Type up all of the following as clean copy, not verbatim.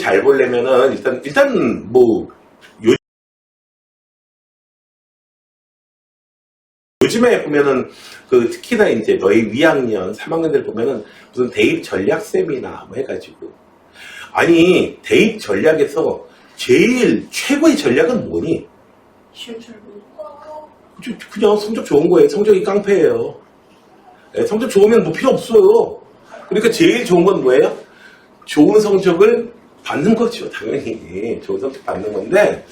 잘 보려면은 일단 뭐 요즘에 보면은 특히나 이제 너희 위학년 3학년들 보면은 무슨 대입 전략 세미나 뭐 해가지고 아니 대입 전략에서 제일 최고의 전략은 뭐니? 시험 잘 보니까. 그냥 성적 좋은 거예요. 성적이 깡패예요. 네, 성적 좋으면 뭐 필요 없어요. 그러니까 제일 좋은 건 뭐예요? 좋은 성적을 받는 거죠. 당연히 좋은 성적 받는 건데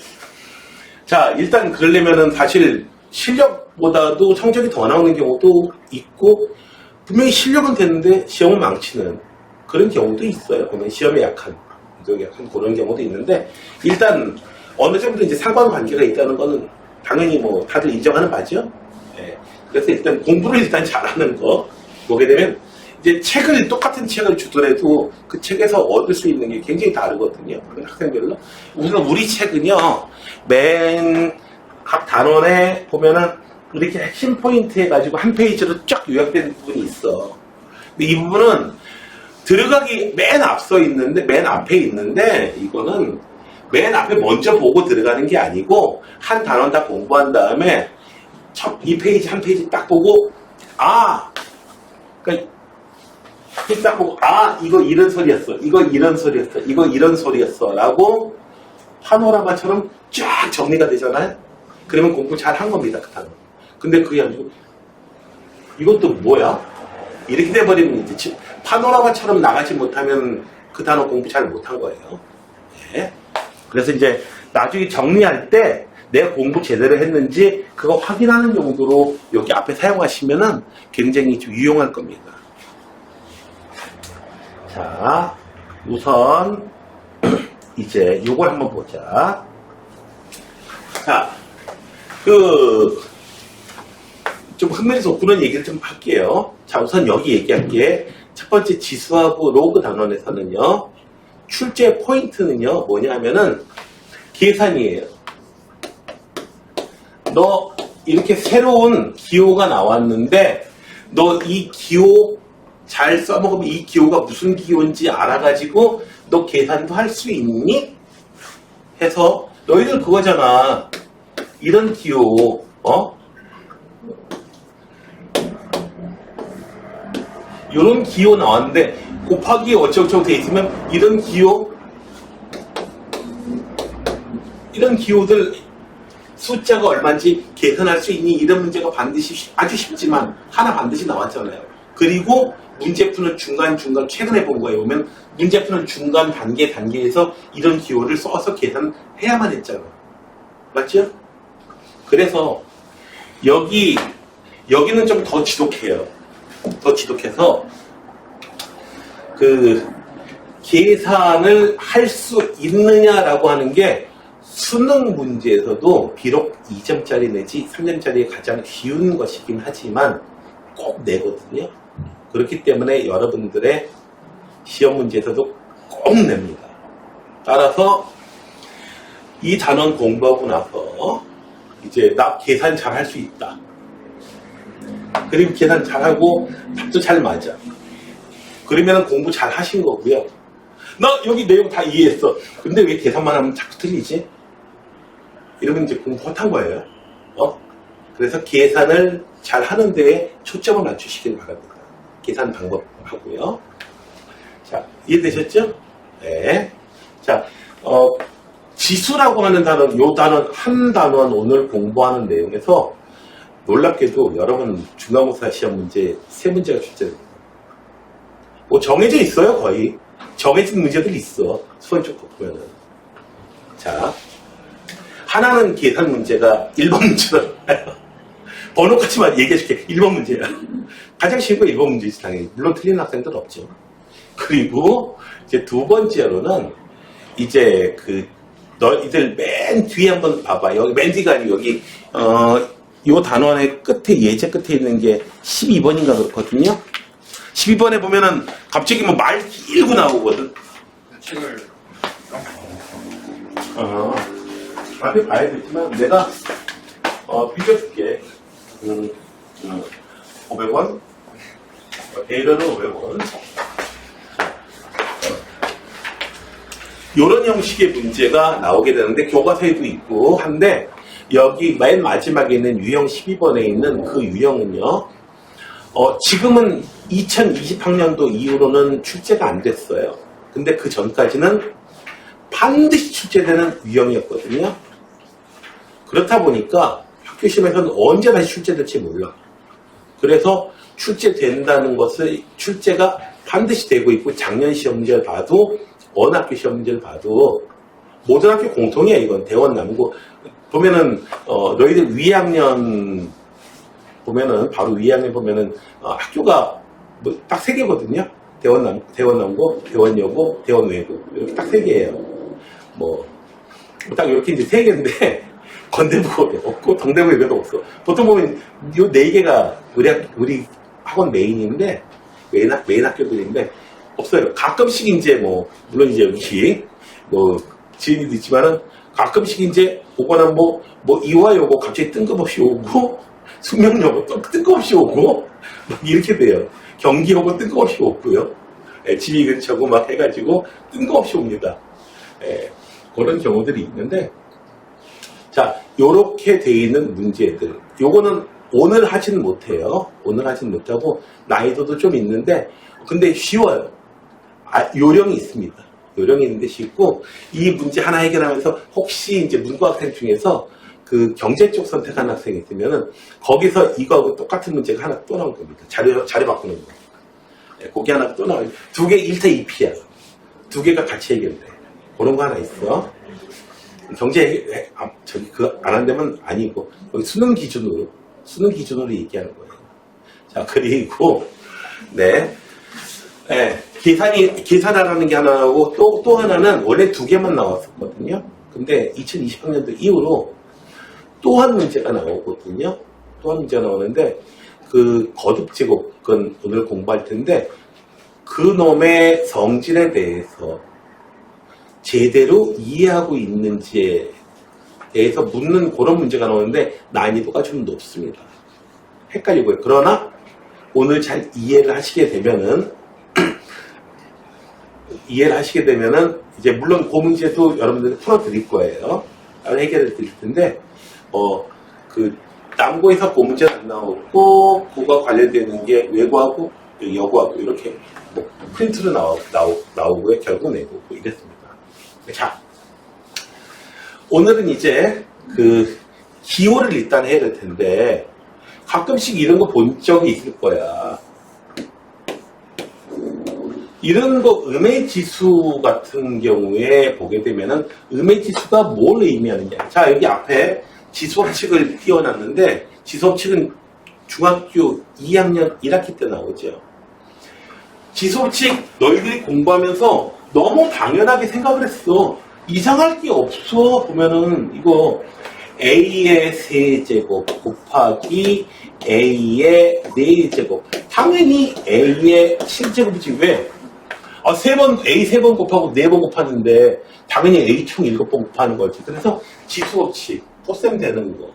자 일단 그러려면은 사실 실력보다도 성적이 더 나오는 경우도 있고 분명히 실력은 되는데 시험을 망치는 그런 경우도 있어요. 보면 시험에 약한 그런 경우도 있는데 일단 어느 정도 이제 상관관계가 있다는 거는 당연히 뭐 다들 인정하는 바죠. 네. 그래서 일단 공부를 일단 잘하는 거 보게 되면 이제 똑같은 책을 주더라도 그 책에서 얻을 수 있는 게 굉장히 다르거든요. 그런 학생별로. 우선 우리 책은요, 각 단원에 보면은 이렇게 핵심 포인트 해가지고 한 페이지로 쫙 요약된 부분이 있어. 근데 이 부분은 들어가기 맨 앞에 있는데 이거는 맨 앞에 먼저 보고 들어가는 게 아니고 한 단원 다 공부한 다음에 이 페이지 한 페이지 딱 보고 그러니까 딱 보고 이거 이런 소리였어. 이거 이런 소리였어. 이거 이런 소리였어. 라고 파노라마처럼 쫙 정리가 되잖아요. 그러면 공부 잘 한 겁니다. 그 단어. 근데 그게 아니고 이것도 뭐야? 이렇게 돼버리면 이제 파노라마처럼 나가지 못하면 그 단어 공부 잘 못한 거예요. 네. 그래서 이제 나중에 정리할 때 내가 공부 제대로 했는지 그거 확인하는 용도로 여기 앞에 사용하시면은 굉장히 좀 유용할 겁니다. 자, 우선 이제 요걸 한번 보자. 자, 좀 흥미를 돋구는 얘기를 좀 할게요. 자, 우선 여기 얘기할게. 첫 번째 지수하고 로그 단원에서는요, 출제 포인트는요, 뭐냐면은, 계산이에요. 너, 이렇게 새로운 기호가 나왔는데, 너 이 기호 잘 써먹으면 이 기호가 무슨 기호인지 알아가지고, 너 계산도 할 수 있니? 해서, 너희들 그거잖아. 이런 기호, 이런 기호 나왔는데 곱하기 어쩌고저쩌고 돼 있으면 이런 기호들 숫자가 얼마인지 계산할 수 있니? 이런 문제가 반드시 아주 쉽지만 하나 반드시 나왔잖아요. 그리고 문제 푸는 중간 최근에 본 거에 보면 문제 푸는 중간 단계에서 이런 기호를 써서 계산해야만 했잖아. 맞죠? 그래서 여기는 좀 더 지독해요. 더 지독해서 계산을 할 수 있느냐라고 하는 게 수능 문제에서도 비록 2점짜리 내지 3점짜리 가장 쉬운 것이긴 하지만 꼭 내거든요. 그렇기 때문에 여러분들의 시험 문제에서도 꼭 냅니다. 따라서 이 단원 공부하고 나서 이제 나 계산 잘 할 수 있다. 그리고 계산 잘하고 답도 잘 맞아. 그러면 공부 잘 하신 거고요. 나 여기 내용 다 이해했어. 근데 왜 계산만 하면 자꾸 틀리지? 이러면 이제 공부 못한 거예요. 그래서 계산을 잘 하는 데에 초점을 맞추시길 바랍니다. 계산 방법 하고요. 자, 이해되셨죠? 네. 자, 지수라고 하는 단원, 요 단원, 한 단원 오늘 공부하는 내용에서 놀랍게도 여러분 중간고사 시험 문제 3문제가 출제됩니다. 뭐 정해져 있어요, 거의. 정해진 문제들이 있어. 수원 쪽 보면은. 자, 하나는 계산 문제가 1번 문제다. 번호까지만 얘기해줄게. 1번 문제야. 가장 쉬운 거 1번 문제지, 당연히. 물론 틀린 학생들 없죠. 그리고 이제 두 번째로는 이제 너희들 맨 뒤에 한번 봐봐. 여기 맨 뒤가 아니고 여기, 요 단원의 끝에, 예제 끝에 있는 게 12번인가 그렇거든요. 12번에 보면은 갑자기 뭐 말 길고 나오거든. 책을. 앞에 봐야겠지만 내가 빌려줄게. 500원. 데이터는 500원. 이런 형식의 문제가 나오게 되는데 교과서에도 있고 한데 여기 맨 마지막에 있는 유형 12번에 있는 그 유형은요. 지금은 2020학년도 이후로는 출제가 안 됐어요. 근데 그 전까지는 반드시 출제되는 유형이었거든요. 그렇다 보니까 학교 시험에서는 언제 다시 출제될지 몰라. 그래서 출제된다는 것을 출제가 반드시 되고 있고 작년 시험 문제를 봐도 어느 학교 시험 문제를 봐도 모든 학교 공통이야. 이건 대원 남고 보면은 너희들 위학년 보면은 바로 위학년 보면은 학교가 뭐 딱 세 개거든요. 대원 남고, 대원 여고, 대원 외고 이렇게 딱 세 개예요. 뭐 딱 이렇게 이제 세 개인데 건대부 없고 동대부 외고도 없어. 보통 보면 요 네 개가 우리 학원 메인인데 메인 학교들인데 없어요. 가끔씩 이제 뭐 물론 이제 여기 뭐 지인이도 있지만은 가끔씩 이제 오거나 뭐 이화여고 갑자기 뜬금없이 오고 숙명여고 또 뜬금없이 오고 막 이렇게 돼요. 경기여고 뜬금없이 오고요. 집이 근처고 막 해가지고 뜬금없이 옵니다. 그런 경우들이 있는데 자 요렇게 돼 있는 문제들 요거는 오늘 하지는 못해요. 오늘 하지는 못하고 난이도도 좀 있는데 근데 쉬워요. 요령이 있습니다. 요령이 있는데 쉽고 이 문제 하나 해결하면서 혹시 이제 문과학생 중에서 그 경제 쪽 선택한 학생이 있으면은 거기서 이거하고 똑같은 문제가 하나 또 나올 겁니다. 자료 바꾸는 거. 거기 하나 또 나와요. 두 개 1타 2피야. 두 개가 같이 해결돼. 그런 거 하나 있어. 경제 안 한다면 아니고 여기 수능 기준으로 얘기하는 거예요. 자 그리고 계산하라는 게 하나 나오고 또 하나는 원래 두 개만 나왔었거든요. 근데 2020학년도 이후로 또 한 문제가 나오거든요. 또 한 문제가 나오는데 그 거듭제곱은 오늘 공부할 텐데 그 놈의 성질에 대해서 제대로 이해하고 있는지에 대해서 묻는 그런 문제가 나오는데 난이도가 좀 높습니다. 헷갈리고요. 그러나 오늘 잘 이해를 하시게 되면은 이제 물론 그 문제도 여러분들 풀어드릴 거예요. 해결해 드릴 텐데 그 남고에서 그 문제는 안 나오고 그거와 관련되는 게 외고하고 여고하고 이렇게 뭐 프린트로 나오고요. 결국 내고 이랬습니다. 자 오늘은 이제 그 기호를 일단 해야 될 텐데 가끔씩 이런 거 본 적이 있을 거야. 이런 거 음의 지수 같은 경우에 보게 되면은 음의 지수가 뭘 의미하느냐. 자 여기 앞에 지수법칙을 띄워놨는데 지수법칙은 중학교 2학년 1학기 때 나오죠. 지수법칙 너희들이 공부하면서 너무 당연하게 생각을 했어. 이상할 게 없어. 보면은 이거 A의 세제곱 곱하기 A의 4제곱 당연히 A의 7제곱이지 왜? A 3번 곱하고 4번 곱하는데 당연히 A 총 7번 곱하는 거지. 그래서 지수법칙 포셈 되는 거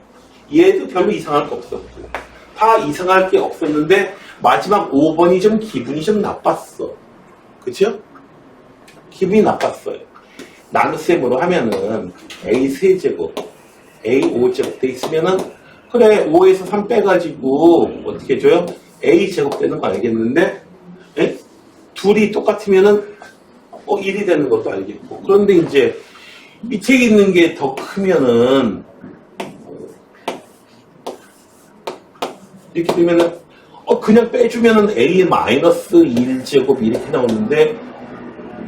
얘도 별로 이상할 게 없었고 다 이상할 게 없었는데 마지막 5번이 좀 기분이 좀 나빴어. 그쵸? 기분이 나빴어요. 나눗셈으로 하면은 A 세제곱 A 5제곱 돼 있으면은 그래 5에서 3 빼가지고 어떻게 해줘요? A 제곱 되는 거 알겠는데 둘이 똑같으면은 1이 되는 것도 알겠고 그런데 이제 밑에 있는 게 더 크면은 이렇게 되면은 그냥 빼주면은 A 마이너스 1제곱 이렇게 나오는데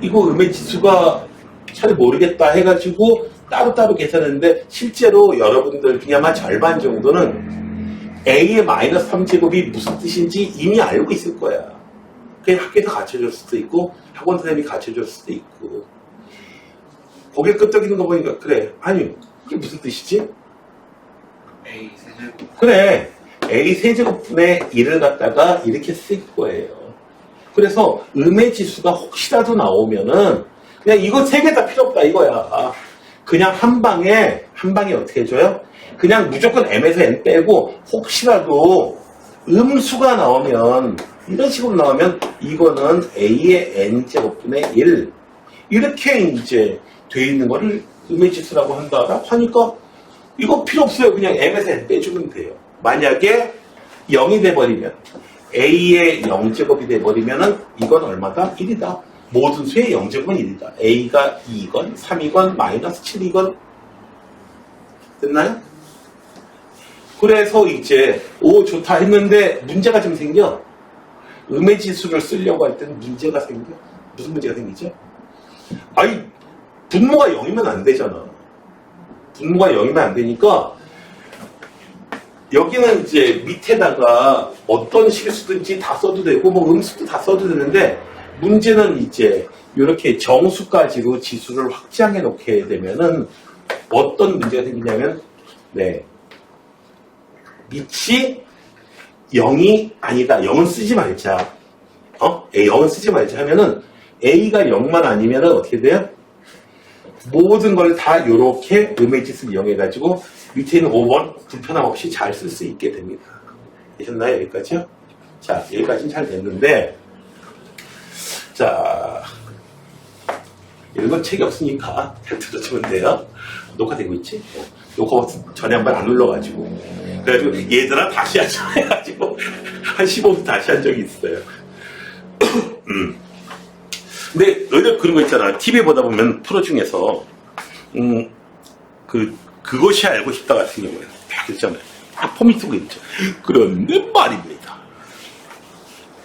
이거 음의 지수가 잘 모르겠다 해가지고 따로따로 계산했는데 실제로 여러분들 중에 아마 절반 정도는 A의 마이너스 3제곱이 무슨 뜻인지 이미 알고 있을 거야. 그냥 학교에서 가르쳐줄 수도 있고 학원 선생님이 가르쳐줄 수도 있고 고개 끄덕이는 거 보니까 그래 아니 이게 무슨 뜻이지? A 세제곱. 그래 A 세제곱분의 1을 갖다가 이렇게 쓸 거예요. 그래서 음의 지수가 혹시라도 나오면은 그냥 이거 3개 다 필요 없다 이거야. 그냥 한 방에 어떻게 해줘요? 그냥 무조건 M에서 N 빼고 혹시라도 음수가 나오면 이런 식으로 나오면 이거는 A의 N제곱분의 1 이렇게 이제 돼 있는 거를 음해지수라고 한다라고 하니까 이거 필요 없어요. 그냥 m에서 n 빼주면 돼요. 만약에 0이 돼버리면 a의 0제곱이 돼버리면은 이건 얼마다? 1이다. 모든 수의 0제곱은 1이다. a가 2건, 3이건, 마이너스 7이건 됐나요? 그래서 이제 오 좋다 했는데 문제가 좀 생겨. 음해지수를 쓰려고 할 때는 문제가 생겨. 무슨 문제가 생기죠? 아니 분모가 0이면 안 되잖아. 분모가 0이면 안 되니까 여기는 이제 밑에다가 어떤 실수든지 다 써도 되고 뭐 음수도 다 써도 되는데 문제는 이제 이렇게 정수까지로 지수를 확장해 놓게 되면은 어떤 문제가 생기냐면 네 밑이 0이 아니다. 0은 쓰지 말자. 0은 쓰지 말자 하면은 A가 0만 아니면은 어떻게 돼요? 모든 걸 다 이렇게 음해지수를 이용해가지고 밑에 있는 5번 불편함 없이 잘 쓸 수 있게 됩니다. 되셨나요? 여기까지요? 자, 여기까지는 잘 됐는데, 자, 이런 건 책이 없으니까 잘 들어주면 돼요. 녹화되고 있지? 녹화 전에 한 번 안 눌러가지고. 그래가지고 얘들아 다시 하자 해가지고 한 15분 다시 한 적이 있어요. 근데 너희들 그런 거 있잖아. TV 보다 보면 프로 중에서 그것이 알고 싶다 같은 경우에 딱 있잖아요. 포미트가 있죠. 그런데 말입니다.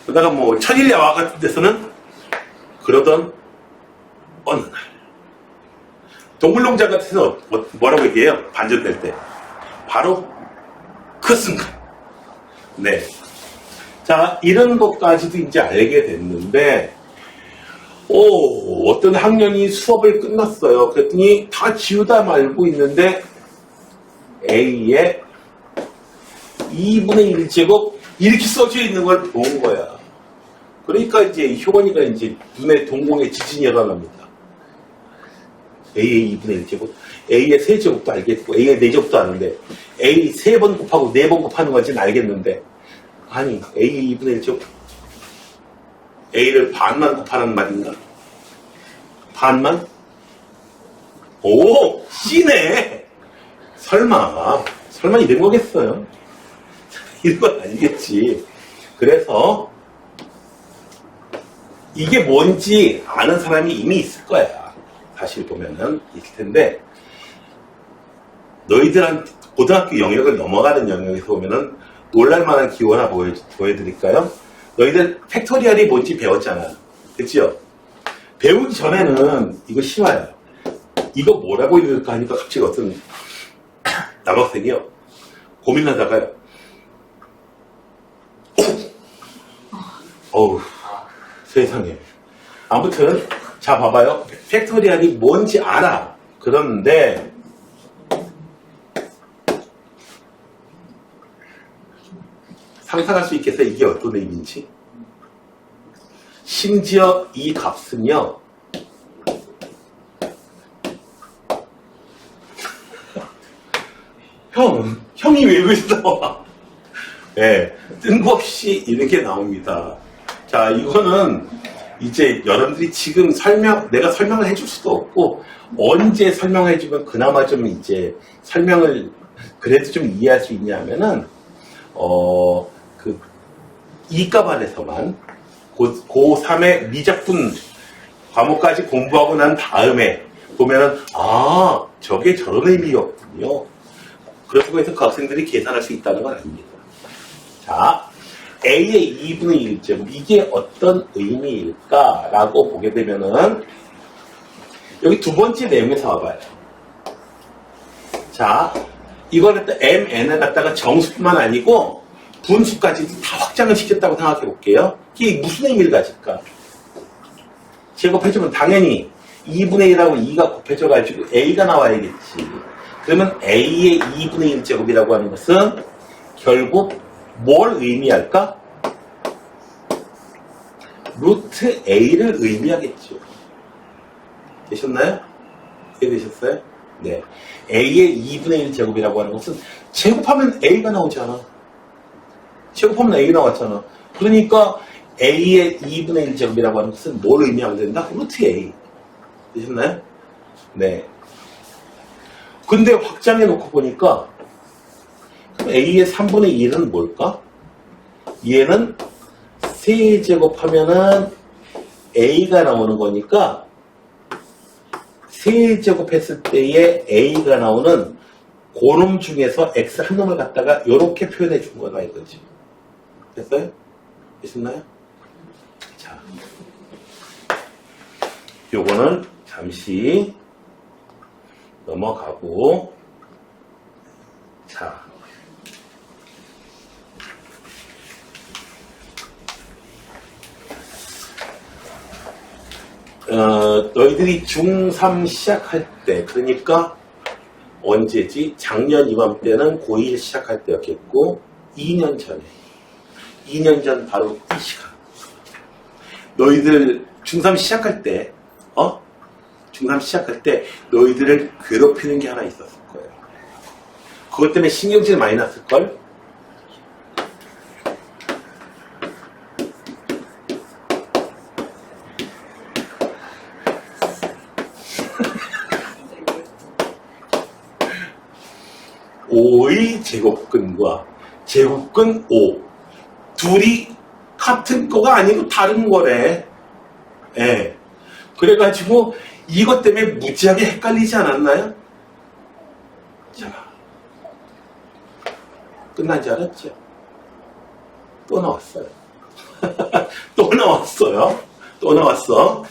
그러다가 뭐 천일야화 같은 데서는 그러던 어느 날 동물농장 같은 데서 뭐라고 얘기해요? 반전될 때 바로 그 순간. 네. 자, 이런 것까지도 이제 알게 됐는데 어떤 학년이 수업을 끝났어요. 그랬더니 다 지우다 말고 있는데 A의 2분의 1제곱 이렇게 써져 있는 걸 본 거야. 그러니까 이제 효원이가 이제 눈에 동공에 지진이 일어납니다. A의 2분의 1제곱, A의 세제곱도 알겠고 A의 4제곱도 아는데 A 3번 곱하고 4번 곱하는 건지는 알겠는데 아니 A의 2분의 1제곱 A를 반만 곱하라는 말인가? 반만? 오! C네! 설마 이런 거겠어요? 이런 건 아니겠지. 그래서 이게 뭔지 아는 사람이 이미 있을 거야. 사실 보면은 있을 텐데 너희들한테 고등학교 영역을 넘어가는 영역에서 보면은 놀랄만한 기호 하나 보여드릴까요? 너희들 팩토리얼이 뭔지 배웠잖아. 그치요? 배우기 전에는 이거 쉬워요. 이거 뭐라고 읽을까 하니까 갑자기 어떤 남학생이요. 고민하다가요. 어우, 세상에. 아무튼, 자, 봐봐요. 팩토리얼이 뭔지 알아. 그런데, 상상할 수 있겠어요? 이게 어떤 의미인지? 심지어 이 값은요, 형이 왜 여기서 나와? 네, 뜬금없이 이렇게 나옵니다. 자, 이거는 이제 여러분들이 지금 내가 설명을 해줄 수도 없고, 언제 설명해주면 그나마 좀 이제 설명을 그래도 좀 이해할 수 있냐면은, 이과반에서만 고3의 미적분 과목까지 공부하고 난 다음에 보면은, 저게 저런 의미였군요. 그렇다고 해서 그 학생들이 계산할 수 있다는 건 아닙니다. 자, A의 2분의 1제곱, 이게 어떤 의미일까라고 보게 되면은, 여기 두 번째 내용에서 와봐요. 자, 이거는 또 MN을 갖다가 정수뿐만 아니고, 분수까지 다 확장을 시켰다고 생각해 볼게요. 이게 무슨 의미를 가질까? 제곱해주면 당연히 2분의 1하고 2가 곱해져가지고 A가 나와야겠지. 그러면 A의 2분의 1제곱이라고 하는 것은 결국 뭘 의미할까? 루트 A를 의미하겠죠. 되셨나요? 이해되셨어요? 네. A의 2분의 1제곱이라고 하는 것은 제곱하면 A가 나오잖아. 제곱하면 A 나왔잖아. 그러니까 A의 2분의 1제곱이라고 하는 것은 뭘 의미하면 된다? 루트 A. 되셨나요? 네. 근데 확장해 놓고 보니까 A의 3분의 1은 뭘까? 얘는 세제곱하면은 A가 나오는 거니까 세제곱했을 때의 A가 나오는 고놈 중에서 X 한 놈을 갖다가 이렇게 표현해 준 거다 이거지. 됐어요? 됐나요? 자, 요거는 잠시 넘어가고, 자, 너희들이 중3 시작할 때, 그러니까 언제지? 작년 이맘때는 고1 시작할 때였겠고, 2년 전에. 2년 전 바로 이 시간. 너희들 중3 시작할 때, 중3 시작할 때 너희들을 괴롭히는 게 하나 있었을 거예요. 그것 때문에 신경질 많이 났을걸? 오의 제곱근과 제곱근 5 둘이 같은 거가 아니고 다른 거래. 예. 그래가지고 이것 때문에 무지하게 헷갈리지 않았나요? 자, 끝난 줄 알았죠? 또 나왔어요. 또 나왔어요. 또 나왔어.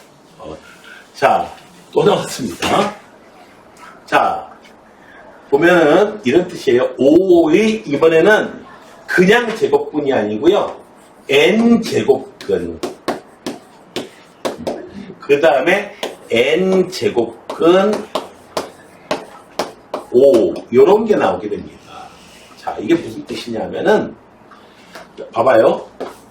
자, 또 나왔습니다. 자, 보면은 이런 뜻이에요. 5의 이번에는 그냥 제곱근이 아니고요. n제곱근. 그 다음에 n제곱근 5 요런 게 나오게 됩니다. 자, 이게 무슨 뜻이냐면은 봐봐요.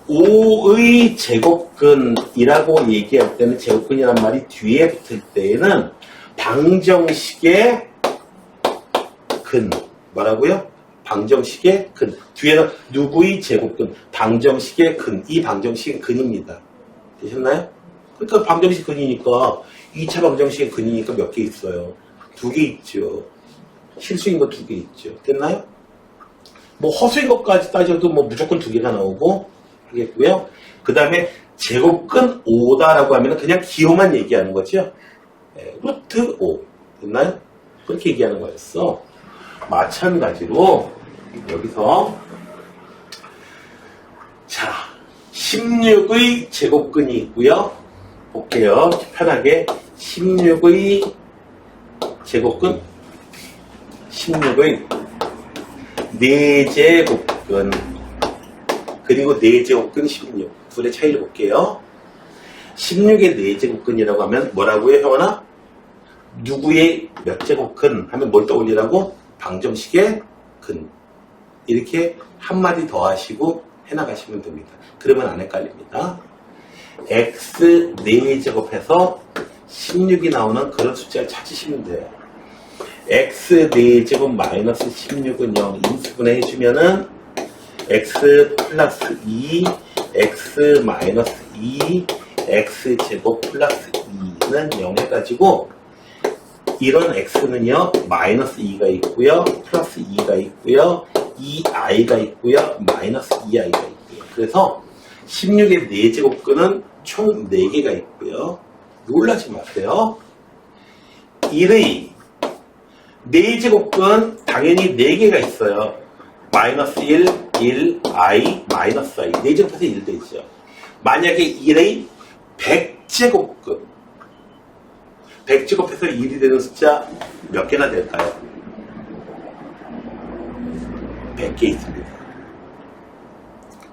5의 제곱근이라고 얘기할 때는 제곱근이란 말이 뒤에 붙을 때에는 방정식의 근 뭐라고요? 방정식의 근 뒤에는 누구의 제곱근 방정식의 근 이 방정식의 근입니다. 되셨나요? 그러니까 방정식 근이니까 2차 방정식의 근이니까 몇 개 있어요? 2개 있죠. 실수인 거 2개 있죠. 됐나요? 뭐 허수인 것까지 따져도 뭐 무조건 2개가 나오고 하겠고요. 그 다음에 제곱근 5다라고 하면 그냥 기호만 얘기하는 거죠. 루트 5 됐나요? 그렇게 얘기하는 거였어. 마찬가지로 여기서 자 16의 제곱근이 있고요. 볼게요. 편하게 16의 제곱근 16의 4제곱근 그리고 4제곱근 16 둘의 차이를 볼게요. 16의 4제곱근이라고 하면 뭐라고요 형원아? 누구의 몇 제곱근 하면 뭘 떠올리라고? 방정식의 근 이렇게 한마디 더 하시고 해나가시면 됩니다. 그러면 안 헷갈립니다. x 4제곱해서 16이 나오는 그런 숫자를 찾으시면 돼요. x 4제곱 마이너스 16은 0 인수분해 해주면은 x 플러스 2 x 마이너스 2 x 제곱 플러스 2는 0 해가지고 이런 x는요 마이너스 2가 있고요 플러스 2가 있고요 2i가 있고요 마이너스 2i가 있고요. 그래서 16의 4제곱근은 총 4개가 있고요. 놀라지 마세요. 1의 4제곱근 당연히 4개가 있어요. 마이너스 1, 1, i, 마이너스 i 4제곱해서 1 되죠. 만약에 1의 100제곱근 100제곱해서 1이 되는 숫자 몇 개나 될까요? 100개 있습니다.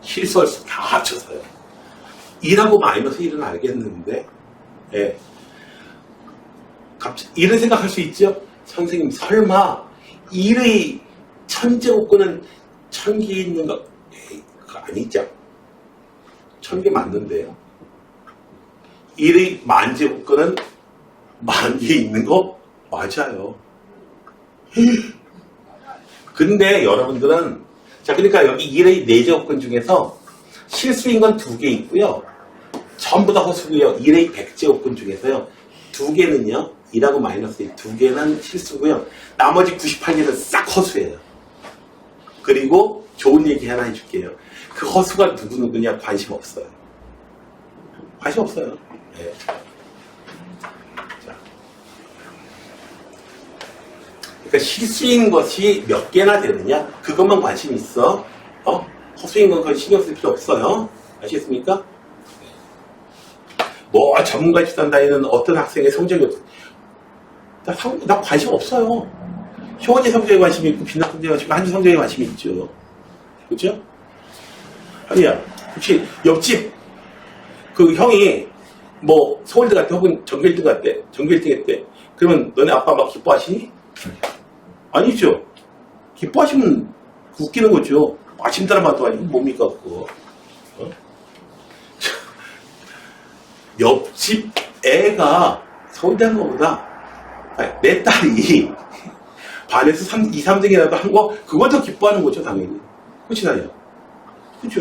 실수할 수 다 합쳐서요. 2하고 마이너스 1은 알겠는데 예. 갑자기 이런 생각할 수 있죠? 선생님 설마 1의 1000제곱근은 1000개 있는 거 그거 아니죠? 1000개 맞는데요. 1의 10,000제곱근은 10,000개 있는 거 맞아요. 근데 여러분들은 자 그러니까 여기 1의 4제곱근 중에서 실수인 건 2개 있고요. 전부 다 허수고요. 1의 100제곱근 중에서요. 두 개는요, 2라고 마이너스 1, 두 개는 실수고요. 나머지 98개는 싹 허수예요. 그리고 좋은 얘기 하나 해줄게요. 그 허수가 누구냐 관심 없어요. 관심 없어요. 네. 자. 그러니까 실수인 것이 몇 개나 되느냐? 그것만 관심 있어. 허수인 건 신경 쓸 필요 없어요. 아시겠습니까? 뭐 전문가 집단 다니는 어떤 학생의 성적이 나 관심 없어요. 효원이 성적에 관심이 있고 빛나 성적에 관심이 있고 한주 성적에 관심이 있죠. 그렇죠? 아니야. 혹시 옆집 그 형이 뭐 서울대 갔대 혹은 전교 1등 갔대. 전교 1등 했대. 그러면 너네 아빠 막 기뻐하시니? 아니죠. 기뻐하시면 웃기는 거죠. 아침 드라마도 아니고 뭡니까 그거. 옆집 애가 서울대 한 거보다 내 딸이 반에서 2, 3등이라도 한 거 그걸 더 기뻐하는 거죠 당연히. 그렇지 않아요? 그렇죠.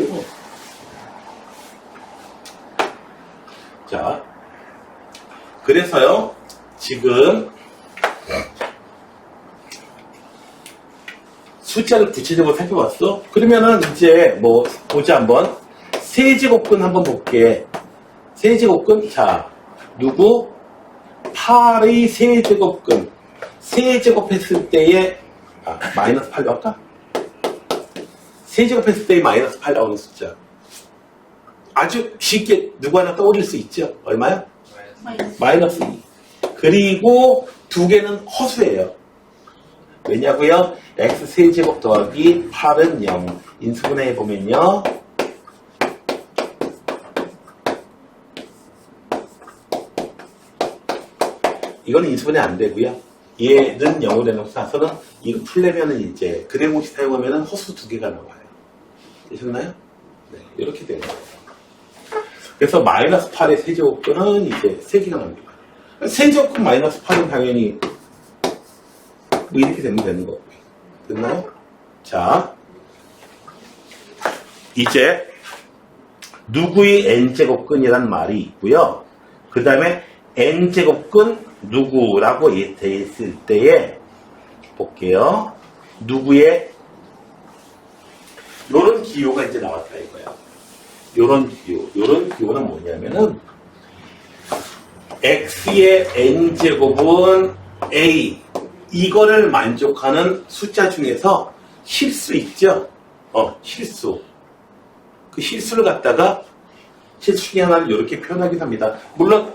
자, 그래서요 지금 숫자를 구체적으로 살펴봤어? 그러면은 이제 뭐 보자 한번. 세제곱근 한번 볼게. 세제곱근, 자, 누구? 8의 세제곱근. 세제곱했을 때의, 마이너스 8 나올까? 세제곱했을 때의 마이너스 8 나오는 숫자. 아주 쉽게 누구 하나 떠올릴 수 있죠? 얼마야? 마이너스 2. 그리고 두 개는 허수예요. 왜냐고요? x 세제곱 더하기 8은 0. 인수분해 해보면요. 이거는 인수분해 안 되고요. 얘는 0으로 해놓고 나서는 이거 풀려면은 이제 그래공식 사용하면은 허수 두 개가 나와요. 되셨나요? 네, 이렇게 되는 거예요. 그래서 마이너스 8의 세제곱근은 이제 3개가 나옵니다. 세제곱근 마이너스 8은 당연히 뭐 이렇게 되면 되는 거고요. 됐나요? 자, 이제 누구의 n제곱근이란 말이 있고요. 그 다음에 n제곱근 누구라고 돼 있을 때에 볼게요. 누구의 요런 기호가 이제 나왔다 이거야. 요런 기호는 뭐냐면은 x의 n제곱은 a 이거를 만족하는 숫자 중에서 실수 있죠? 실수. 그 실수를 갖다가 실수 중에 하나를 이렇게 표현하기도 합니다. 물론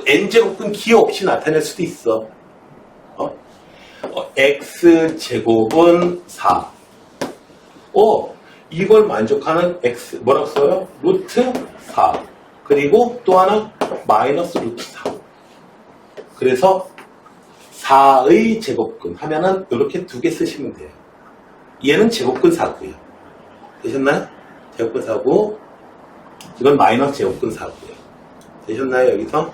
n제곱은 기호 없이 나타낼 수도 있어. x제곱은 4. 이걸 만족하는 x 뭐라고 써요? 루트 4. 그리고 또 하나 마이너스 루트 4. 그래서 4의 제곱근 하면은 이렇게 두 개 쓰시면 돼요. 얘는 제곱근 4고요. 되셨나요? 제곱근 4고 이건 마이너스 제곱근 4고요. 되셨나요? 여기서?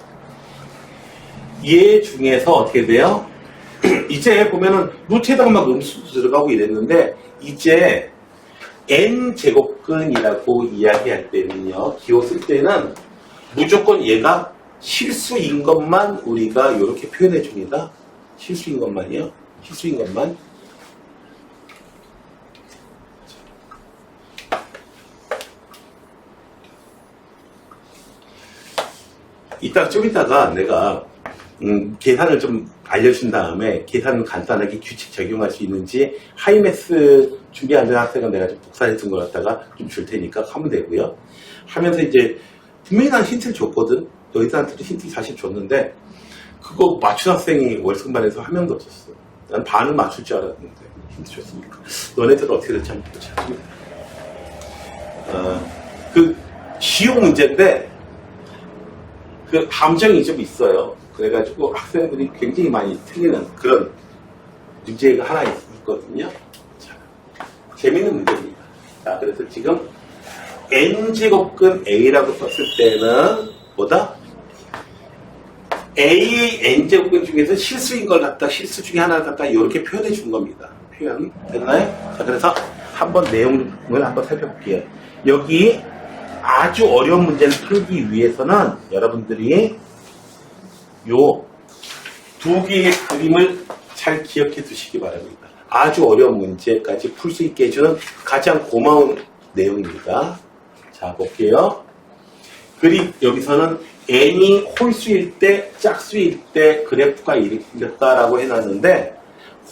얘 중에서 어떻게 돼요? 이제 보면은 루트에다가 막 음수도 들어가고 이랬는데 이제 n제곱근이라고 이야기할 때는요. 기호 쓸 때는 무조건 얘가 실수인 것만 우리가 이렇게 표현해 줍니다. 실수인 것만이요. 실수인 것만. 좀 이따가 내가 계산을 좀 알려준 다음에 계산 간단하게 규칙 적용할 수 있는지 하이매스 준비 안 된 학생은 내가 좀 복사해 준 거 갖다가 좀 줄 테니까 하면 되고요. 하면서 이제 분명히 난 힌트를 줬거든. 너희들한테도 힌트 사실 줬는데 그거 맞춘 학생이 월성반에서 한 명도 없었어. 난 반은 맞출 줄 알았는데 힌트 줬으니까. 너네들은 어떻게 될지 한번 보자. 그 쉬운 문제인데 그 함정이 좀 있어요. 그래가지고 학생들이 굉장히 많이 틀리는 그런 문제가 하나 있거든요. 자, 재밌는 문제입니다. 자, 그래서 지금 n제곱근 a라고 썼을 때는 뭐다? a n제곱근 중에서 실수인 걸 갖다 실수 중에 하나를 갖다 이렇게 표현해 준 겁니다. 표현 됐나요? 자, 그래서 한번 내용을 한번 살펴볼게요. 여기 아주 어려운 문제를 풀기 위해서는 여러분들이 요 두 개의 그림을 잘 기억해 두시기 바랍니다. 아주 어려운 문제까지 풀 수 있게 해주는 가장 고마운 내용입니다. 자, 볼게요. 그림, 여기서는 n이 홀수일 때, 짝수일 때 그래프가 이렇게 생겼다라고 해놨는데,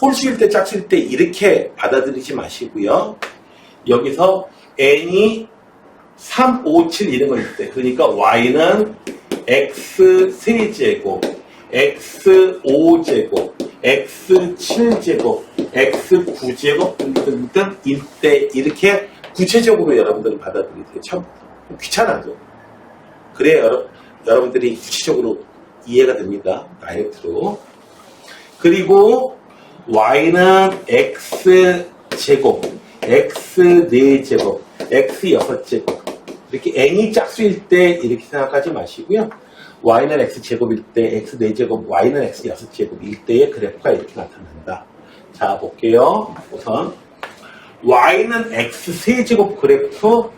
홀수일 때, 짝수일 때 이렇게 받아들이지 마시고요. 여기서 n이 3, 5, 7 이런 걸 때, 그러니까 y는 x 세제곱, x 5제곱, x 7제곱, x 9제곱 등등등 일때 이렇게 구체적으로 여러분들은 받아들이세요. 참 귀찮아죠. 그래야 여러분들이 구체적으로 이해가 됩니다. 다이렉트로. 그리고 y는 x 제곱, x 4제곱, x 6제곱 이렇게 n이 짝수일 때 이렇게 생각하지 마시고요. y는 x제곱일 때 x 4제곱, y는 x 6제곱일 때의 그래프가 이렇게 나타난다. 자, 볼게요. 우선 y는 x 세제곱 그래프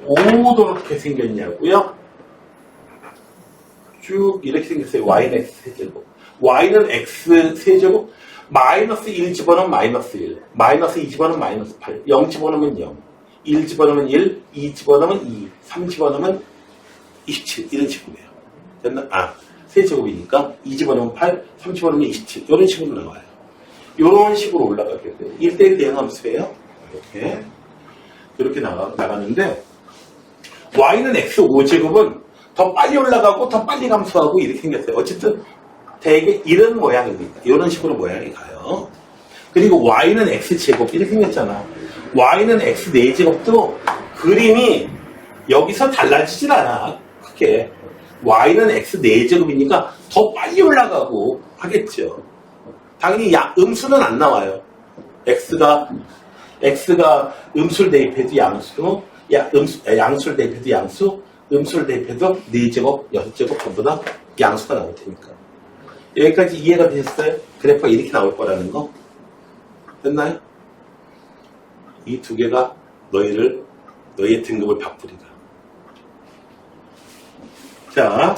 어떻게 생겼냐고요? 쭉 이렇게 생겼어요. y는 x 세제곱. y는 x 세제곱 마이너스 1 집어넣으면 마이너스 1, 마이너스 2 집어넣으면 마이너스 8, 0 집어넣으면 0, 1 집어넣으면 1, 2 집어넣으면 2, 3 집어넣으면 27 이런 식으로 해요. 됐나? 세제곱이니까 2 집어넣으면 8, 3 집어넣으면 27 이런 식으로 나와요. 이런 식으로 올라가게 돼요. 1대1 대응함수예요. 이렇게 나가는데 y는 x 5제곱은 더 빨리 올라가고 더 빨리 감소하고 이렇게 생겼어요. 어쨌든 대개 이런 모양입니다. 이런 식으로 모양이 가요. 그리고 y는 x제곱 이렇게 생겼잖아. y는 x 4제곱도 그림이 여기서 달라지질 않아. 크게. y는 x 4제곱이니까 더 빨리 올라가고 하겠죠. 당연히 음수는 안 나와요. x가 음수를 대입해도 양수, 양수를 대입해도 양수, 음수를 대입해도 4제곱, 6제곱 전부 다 양수가 나올 테니까. 여기까지 이해가 되셨어요? 그래프가 이렇게 나올 거라는 거. 됐나요? 이 두 개가 너희의 등급을 바꾸리라. 자,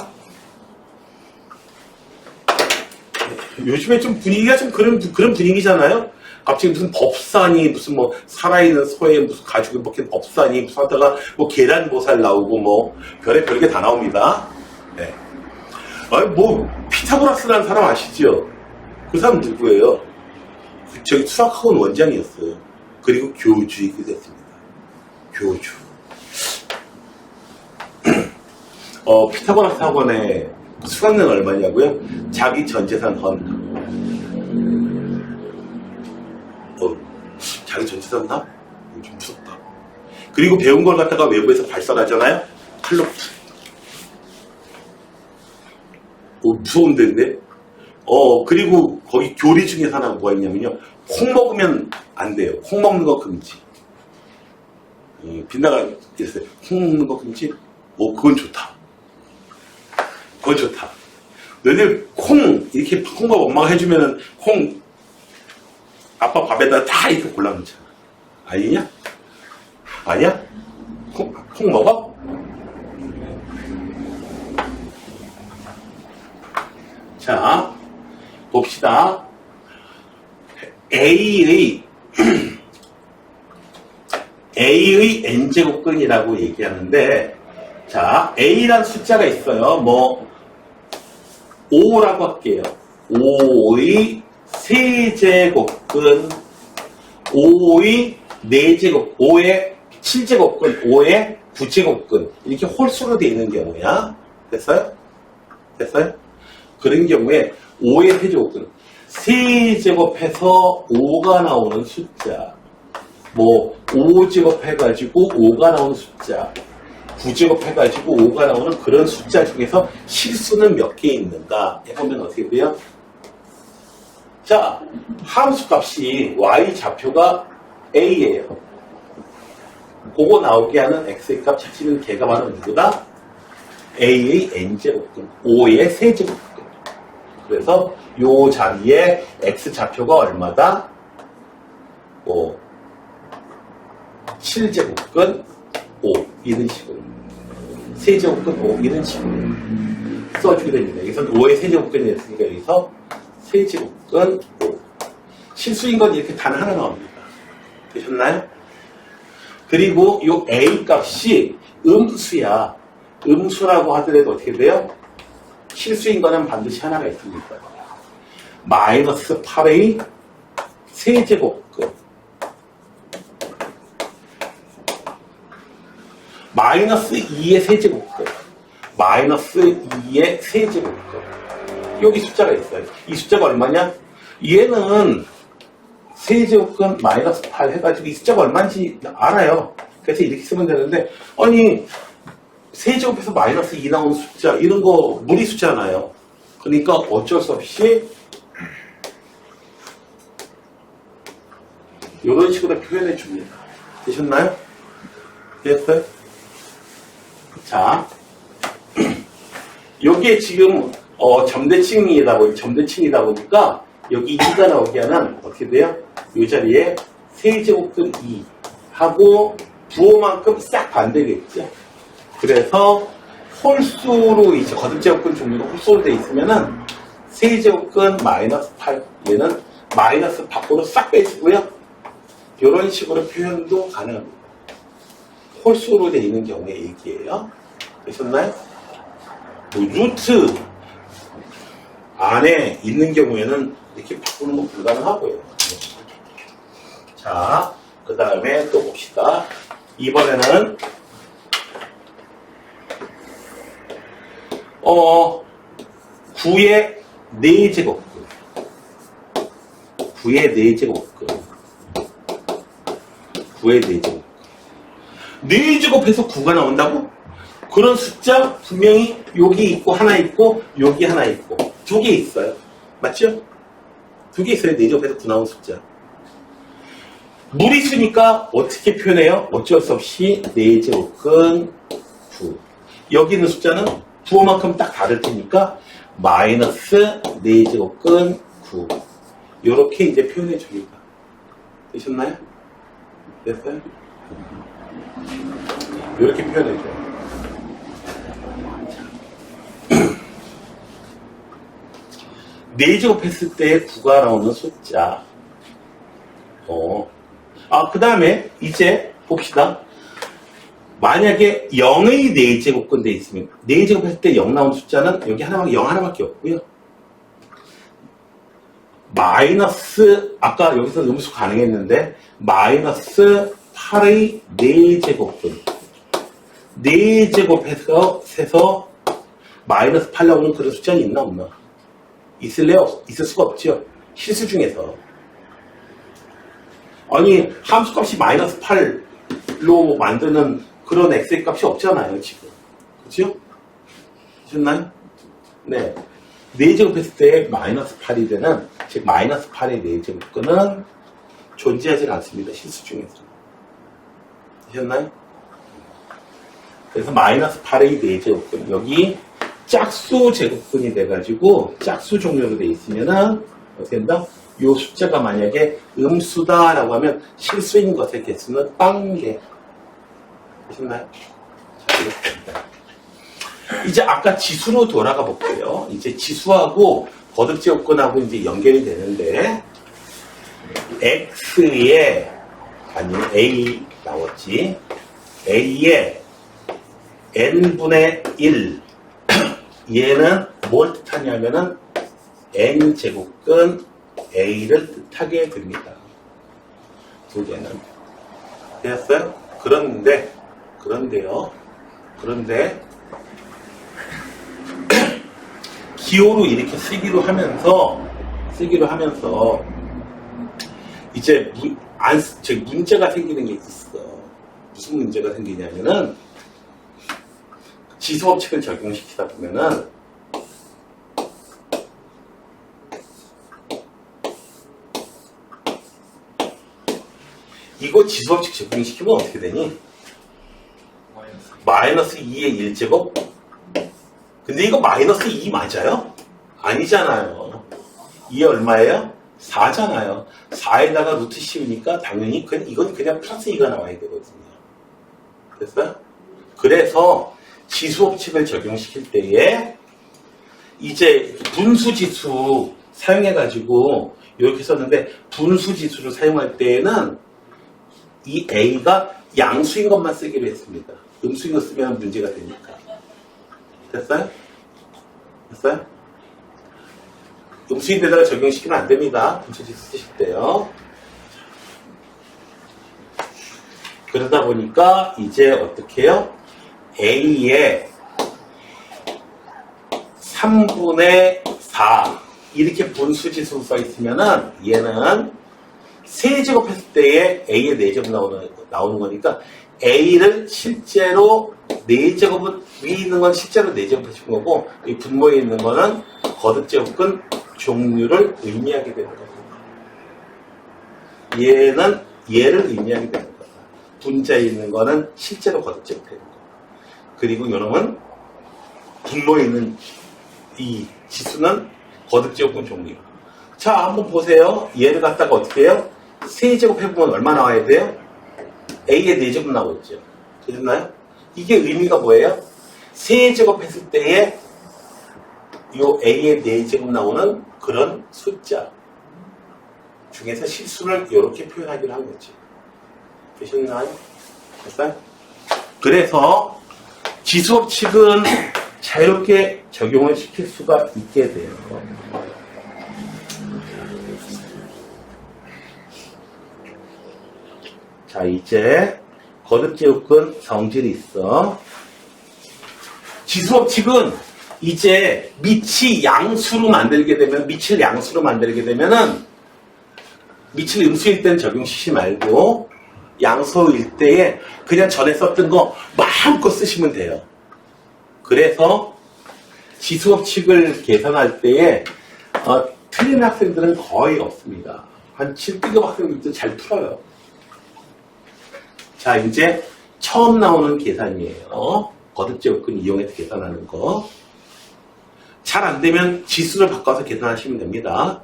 요즘에 좀 분위기가 좀 그런 분위기잖아요? 갑자기 무슨 법산이, 무슨 뭐, 살아있는 소에 무슨 가죽을 벗긴 법산이, 무슨 하다가 뭐 계란보살 나오고 뭐, 별게 다 나옵니다. 네. 피타고라스라는 사람 아시죠? 그 사람 누구예요? 저기 수학학원 원장이었어요. 그리고 교주이기도 했습니다. 교주. 피타고라스 학원의 수강료는 얼마냐고요? 자기 전재산 헌. 자기 전재산 나? 좀 무섭다. 그리고 배운 걸 갖다가 외부에서 발설하잖아요? 칼로. 무서운데, 근데? 그리고 거기 교리 중에 하나가 뭐가 있냐면요. 콩 먹으면 안 돼요. 콩 먹는 거 금지. 빗나가 있어요. 콩 먹는 거 금지? 그건 좋다. 그건 좋다. 너희들 이렇게 콩밥 엄마가 해주면은 아빠 밥에다 다 이렇게 골라놓잖아. 아니냐? 아니야? 콩 먹어? 자, 봅시다. A의 n제곱근이라고 얘기하는데, 자, A란 숫자가 있어요. 5라고 할게요. 5의 세제곱근, 5의 4제곱, 5의 7제곱근, 5의 9제곱근. 이렇게 홀수로 되어 있는 경우야. 됐어요? 그런 경우에 5의 세제곱근. 세제곱해서 5가 나오는 숫자. 5제곱 해가지고 5가 나오는 숫자. 9제곱 해가지고 5가 나오는 그런 숫자 중에서 실수는 몇 개 있는가 해보면 어떻게 돼요? 자, 함수 값이 y 좌표가 a예요. 그거 나오게 하는 x의 값 찾으면 걔가 바로 누구다? a의 n제곱근, 5의 세제곱근. 그래서 요 자리에 x 좌표가 얼마다? 7제곱근 5 이런 식으로, 세제곱근 5 이런 식으로. 써주게 됩니다. 여기서 5의 세제곱근이 됐으니까 여기서 세제곱근 5. 실수인 건 이렇게 단 하나 나옵니다. 되셨나요? 그리고 이 A 값이 음수야. 음수라고 하더라도 어떻게 돼요? 실수인 거는 반드시 하나가 있습니다. 마이너스 8의 세제곱근. 마이너스 2의 세제곱근. 마이너스 2의 세제곱근. 여기 숫자가 있어요. 이 숫자가 얼마냐? 얘는 세제곱근 마이너스 8 해가지고 이 숫자가 얼마인지 알아요. 그래서 이렇게 쓰면 되는데, 아니, 세제곱에서 마이너스 2 나오는 숫자, 이런 거 무리수잖아요. 그러니까 어쩔 수 없이 이런 식으로 표현해 줍니다. 되셨나요? 됐어요? 자, 여기에 지금 점대칭이다 보니까 여기 2가 나오게 하면 어떻게 돼요? 이 자리에 세제곱근 2 하고 부호만큼 싹 반대겠죠. 그래서 홀수로 이제 거듭제곱근 종류가 홀수로 되어 있으면은 세제곱근 마이너스 8 얘는 마이너스 밖으로 싹 빼주고요. 이런 식으로 표현도 가능합니다. 홀수로 되어 있는 경우의 얘기예요. 되셨나요? 뭐 루트 안에 있는 경우에는 이렇게 바꾸는 건 불가능하고요. 자, 그 다음에 또 봅시다. 이번에는 9의 4제곱근 9의 4제곱근 9의 4제곱근 4제곱해서 9가 나온다고? 그런 숫자 분명히 여기 있고 하나 있고 여기 하나 있고 두 개 있어요. 맞죠? 두 개 있어요. 4제곱해서 9 나온 숫자. 무리수니까 어떻게 표현해요? 어쩔 수 없이 4제곱근 9. 여기 있는 숫자는 부호만큼 딱 다를 테니까 마이너스 4제곱근 9. 이렇게 이제 표현해 줍니다. 되셨나요? 됐어요? 이렇게 표현해 줘요. 4제곱 했을 때 9가 나오는 숫자. 그 다음에 이제 봅시다. 만약에 0의 4제곱근 돼 있으면 4제곱 했을 때 0 나오는 숫자는 여기 하나밖에 0 하나밖에 없고요. 마이너스 아까 여기서 음수 가능했는데 마이너스 8의 4제곱근 4제곱해서 마이너스 8 나오는 그런 숫자는 있나 없나? 있을래요? 있을 수가 없죠. 실수 중에서. 아니 함수값이 마이너스 8로 만드는 그런 x의 값이 없잖아요. 지금. 그렇죠? 되셨나요? 네. 4제곱 했을 때 마이너스 8이 되는 즉 마이너스 8의 4제곱근은 존재하지 않습니다. 실수 중에서. 되셨나요? 그래서 마이너스 8의 4제곱근 여기 짝수 제곱근이 돼가지고 짝수 종류로 돼 있으면은 어떻게 된다? 이 숫자가 만약에 음수다라고 하면 실수인 것의 개수는 빵개. 되셨나요? 자, 이렇게. 이제 아까 지수로 돌아가 볼게요. 이제 지수하고 거듭제곱근하고 이제 연결이 되는데 x에 아니면 a 나왔지. a에 n분의 1 얘는 뭘 뜻하냐면은 n제곱근 a를 뜻하게 됩니다. 두 개는 되었어요? 그런데요. 기호로 이렇게 쓰기로 하면서 이제 문제가 생기는 게 있어. 무슨 문제가 생기냐면은 지수법칙을 적용시키다 보면은 이거 지수법칙 적용시키면 어떻게 되니? 마이너스 2의 1제곱? 근데 이거 마이너스 2 맞아요? 아니잖아요. 2에 얼마예요? 4잖아요. 4에다가 루트 씌우니까 당연히 이건 그냥 플러스 2가 나와야 되거든요. 됐어요? 그래서 지수법칙을 적용시킬 때에 이제 분수지수 사용해가지고 이렇게 썼는데 분수지수를 사용할 때에는 이 A가 양수인 것만 쓰기로 했습니다. 음수인 거 쓰면 문제가 되니까. 됐어요? 됐어요? 음수인 데다가 적용시키면 안 됩니다. 분수지수 쓰실 때요. 그러다 보니까 이제 어떻게 해요? A의 3분의 4 이렇게 분수지수 써 있으면은 얘는 세제곱 했을 때에 A의 4제곱 나오는 거니까 A를 실제로 4제곱은 위에 있는 건 실제로 4제곱 해준 거고 이 분모에 있는 거는 거듭제곱근 종류를 의미하게 되는 겁니다. 얘는 얘를 의미하게 되는 거다. 분자에 있는 거는 실제로 거듭제곱 되는 거. 그리고 요놈은 분모에 있는 이 지수는 거듭제곱근 종류. 자, 한번 보세요. 얘를 갖다가 어떻게 해요? 세제곱 해보면 얼마 나와야 돼요? A의 4제곱 나오죠. 됐나요? 이게 의미가 뭐예요? 세제곱 했을 때에 요 A의 4제곱 나오는 그런 숫자 중에서 실수를 이렇게 표현하기로 한 거지. 되셨나요? 됐어요? 그래서 지수법칙은 자유롭게 적용을 시킬 수가 있게 돼요. 자, 이제 거듭제곱근 성질이 있어. 지수법칙은 이제 밑이 양수로 만들게 되면, 밑을 양수로 만들게 되면은, 밑을 음수일 때는 적용시키지 말고, 양수일 때에 그냥 전에 썼던 거 마음껏 쓰시면 돼요. 그래서 지수법칙을 계산할 때에, 틀린 학생들은 거의 없습니다. 한 7등급 학생들도 잘 풀어요. 자, 이제 처음 나오는 계산이에요. 거듭제곱근 이용해서 계산하는 거. 잘 안 되면 지수를 바꿔서 계산하시면 됩니다.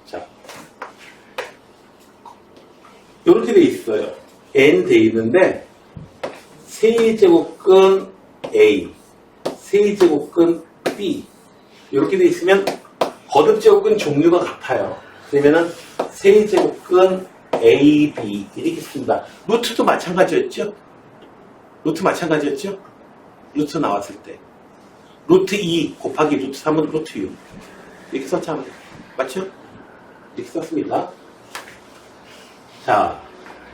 자, 이렇게 돼 있어요. N 돼 있는데 세제곱근 A, 세제곱근 B 이렇게 돼 있으면 거듭제곱근 종류가 같아요. 그러면은 세제곱근 A, B 이렇게 씁니다. 루트도 마찬가지였죠? 루트 마찬가지였죠? 루트 나왔을 때 루트 2 곱하기 루트 3은 루트 6 이렇게 썼잖아요. 맞죠? 이렇게 썼습니다. 자,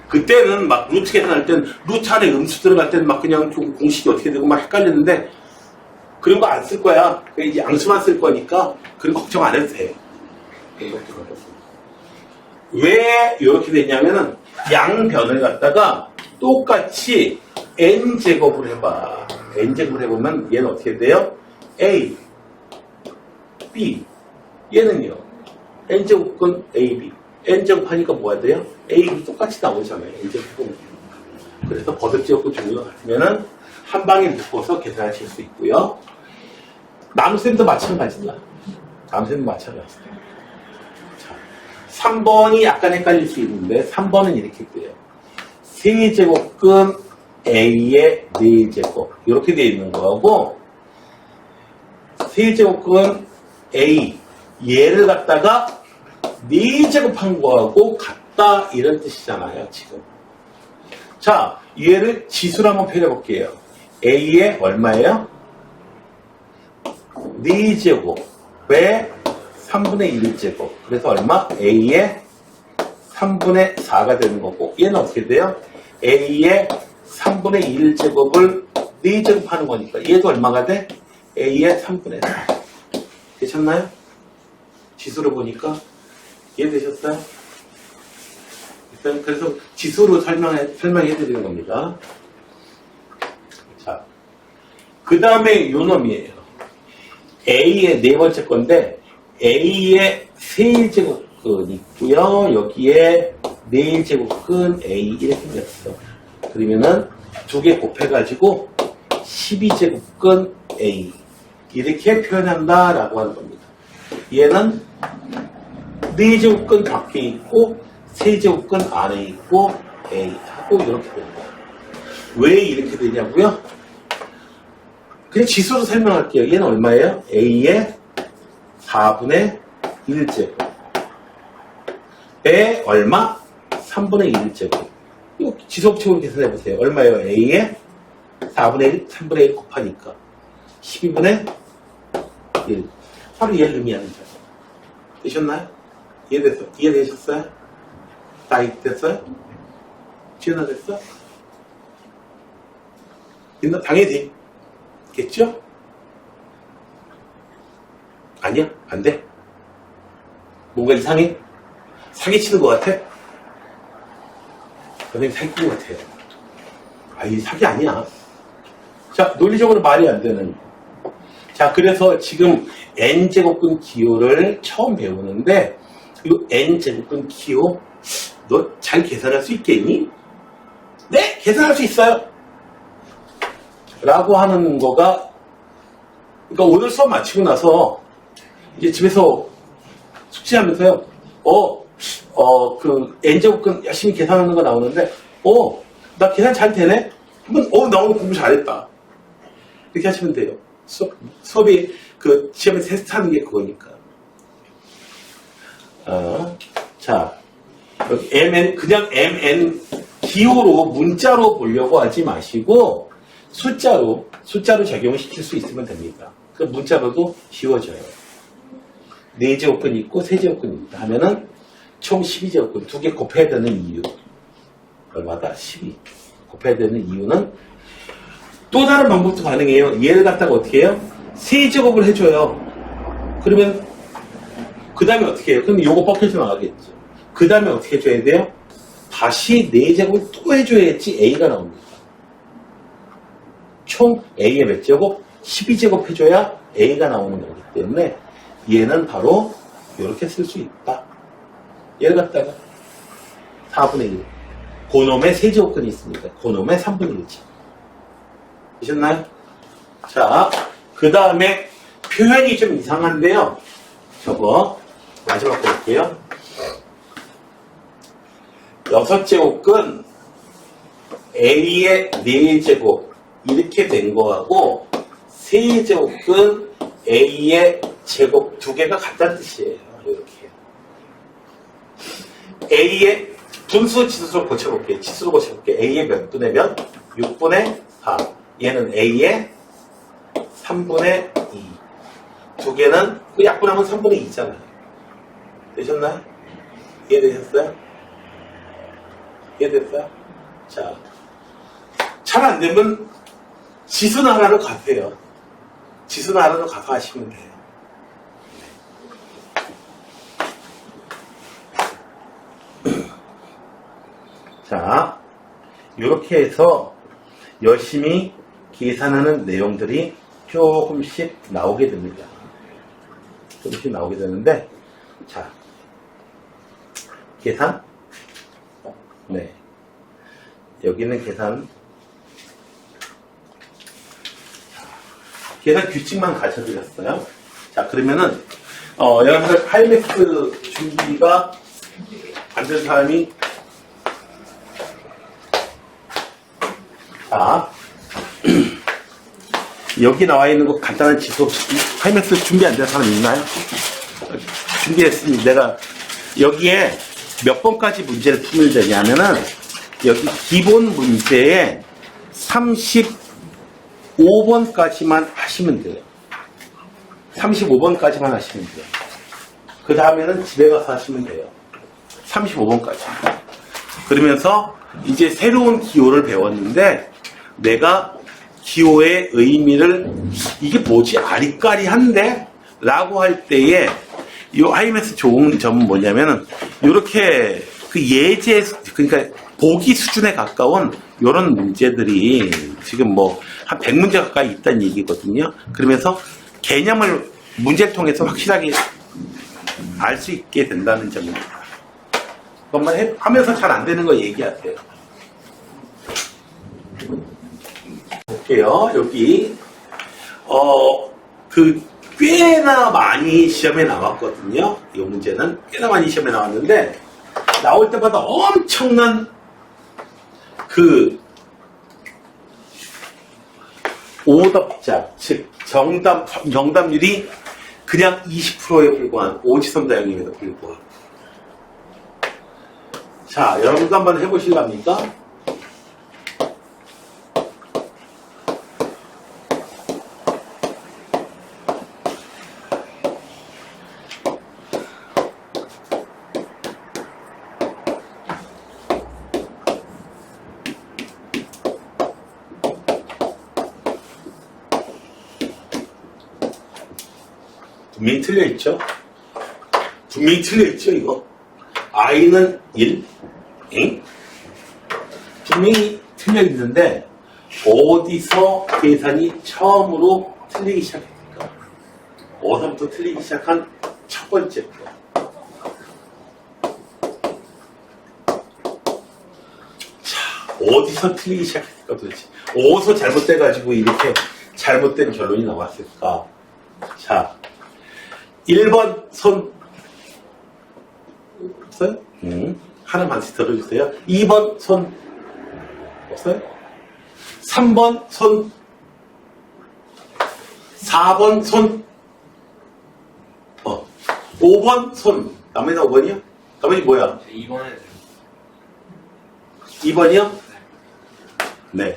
그때는 막 루트 계산할 때는 루트 안에 음수 들어갈 때는 막 그냥 좀 공식이 어떻게 되고 막 헷갈렸는데 그런 거 안 쓸 거야. 이제 양수만 쓸 거니까 그런 걱정 안 해도 돼. 이렇게 걸었습니다. 왜 이렇게 되냐면은 양변을 갖다가 똑같이 n제곱을 해봐. n제곱을 해보면 얘는 어떻게 돼요? a, b 얘는요 n제곱은 ab n제곱 하니까 뭐가 돼요? a, b 똑같이 나오잖아요. n제곱 해보면. 그래서 거듭제곱과 종류가 같으면은 한 방에 묶어서 계산하실 수 있고요. 나눗셈도 마찬가지다. 나눗셈도 마찬가지다. 3번이 약간 헷갈릴 수 있는데 3번은 이렇게 돼요. 세제곱근 A의 4제곱 이렇게 되어 있는 거고 세제곱근 A 얘를 갖다가 4제곱한 거하고 같다 이런 뜻이잖아요. 지금. 자, 얘를 지수로 한번 표현해 볼게요. A의 얼마예요? 4제곱에 3분의 1제곱. 그래서 얼마? A의 3분의 4가 되는 거고, 얘는 어떻게 돼요? A의 3분의 1제곱을 4제곱 하는 거니까, 얘도 얼마가 돼? A의 3분의 4. 되셨나요? 지수로 보니까? 이해되셨어요? 일단, 그래서 지수로 설명해 드리는 겁니다. 자, 그 다음에 요 놈이에요. A의 네 번째 건데, A의 세제곱근 있고요. 여기에 4제곱근 A 이렇게 생겼어. 그러면은 두 개 곱해가지고 12제곱근 A 이렇게 표현한다라고 하는 겁니다. 얘는 4제곱근 밖에 있고 세제곱근 안에 있고 A 하고 이렇게 됩니다. 왜 이렇게 되냐고요? 그냥 지수로 설명할게요. 얘는 얼마예요? A의 4분의 1제곱. 에 얼마? 3분의 1제곱. 이거 지수법칙으로 계산해보세요. 얼마예요? A의 4분의 1, 3분의 1 곱하니까 12분의 1. 바로 얘를 의미하는 거죠. 되셨나요? 이해되셨어요? 다 이해됐어요? 지연아 됐어? 당연히 되겠죠? 아니야? 안 돼? 뭔가 이상해? 사기치는 것 같아? 선생님 사기꾼 것 같아요. 이 사기 아니야. 자, 논리적으로 말이 안 되는. 자, 그래서 지금 n제곱근 기호를 처음 배우는데, 이 n제곱근 기호, 너 잘 계산할 수 있겠니? 네! 계산할 수 있어요! 라고 하는 거가, 그러니까 오늘 수업 마치고 나서, 이제 집에서 숙제하면서요, 그 n제곱근 열심히 계산하는 거 나오는데, 나 계산 잘 되네? 한번, 나 오늘 공부 잘했다. 이렇게 하시면 돼요. 수업이 그 시험에 테스트하는 게 그거니까. 자, 여기 mn, 그냥 mn 기호로 문자로 보려고 하지 마시고, 숫자로 적용을 시킬 수 있으면 됩니다. 그 문자로도 쉬워져요. 4제곱근 있고 3제곱근 있다 하면은 총 12제곱근 2개 곱해야 되는 이유. 얼마다? 12. 곱해야 되는 이유는 또 다른 방법도 가능해요. 얘를 갖다가 어떻게 해요? 3제곱을 해줘요. 그러면 그 다음에 어떻게 해요? 그럼 요거 벗겨져 나가겠죠. 그 다음에 어떻게 해줘야 돼요? 다시 4제곱을 또 해줘야지 A가 나옵니다. 총 A의 몇 제곱? 12제곱 해줘야 A가 나오는 거기 때문에 얘는 바로 이렇게 쓸 수 있다. 얘를 갖다가 4분의 1. 고놈의 3제곱근이 있으니까 고놈의 3분의 1지. 되셨나요? 자, 그 다음에 표현이 좀 이상한데요. 저거 마지막 거 볼게요. 6제곱근 A의 4제곱 이렇게 된 거하고 3제곱근 A의 제곱 2개가 같다는 뜻이에요. 이렇게 A의 분수 지수로 고쳐볼게요. 지수로 고쳐볼게요. A의 몇 분의 몇? 6분의 4. 얘는 A의 3분의 2. 2개는 그 약분하면 3분의 2잖아요. 되셨나요? 이해되셨어요? 이해됐어요? 자, 잘 안 되면 지수나 하나로 가세요. 지수나 하나로 가서 하시면 돼요. 자, 이렇게 해서 열심히 계산하는 내용들이 조금씩 나오게 됩니다. 조금씩 나오게 되는데, 자, 계산? 네. 여기는 계산. 계산 규칙만 가르쳐드렸어요. 자, 그러면은, 여러분들 하이맥스 준비가 안 된 사람이, 자, 여기 나와 있는 거 간단한 지수, 하이맥스 준비 안 된 사람 있나요? 준비했으니 내가 여기에 몇 번까지 문제를 풀면 되냐면은, 여기 기본 문제에 35번까지만 하시면 돼요. 35번까지만 하시면 돼요. 그 다음에는 집에 가서 하시면 돼요. 35번까지. 그러면서 이제 새로운 기호를 배웠는데 내가 기호의 의미를 이게 뭐지? 아리까리한데? 라고 할 때에 이 하이맥스 좋은 점은 뭐냐면은 이렇게 그 예제, 그러니까 보기 수준에 가까운 이런 문제들이 지금 뭐 한 100문제 가까이 있다는 얘기거든요. 그러면서 개념을 문제를 통해서 확실하게 알 수 있게 된다는 점입니다. 그것만 하면서 잘 안 되는 거 얘기하세요. 볼게요. 여기 꽤나 많이 시험에 나왔거든요. 이 문제는 꽤나 많이 시험에 나왔는데 나올 때마다 엄청난 그 오답자, 즉 정답률이 그냥 20%에 불과한 오지선다형임에도 불구하고. 자, 여러분도 한번 해보실랍니까? 분명히 틀려있죠? 분명히 틀려있죠, 이거? I는 1. 응? 분명히 틀려있는데, 어디서 계산이 처음으로 틀리기 시작했을까? 어디서부터 틀리기 시작한 첫 번째 거. 자, 어디서 틀리기 시작했을까 도대체? 어디서 잘못돼가지고 이렇게 잘못된 결론이 나왔을까? 자, 1번 손 없어요? 하나만 들어주세요. 2번 손 없어요? 3번 손 4번 손 5번 손 나머지는 5번이요? 나머지 뭐야? 2번에 2번이요? 네.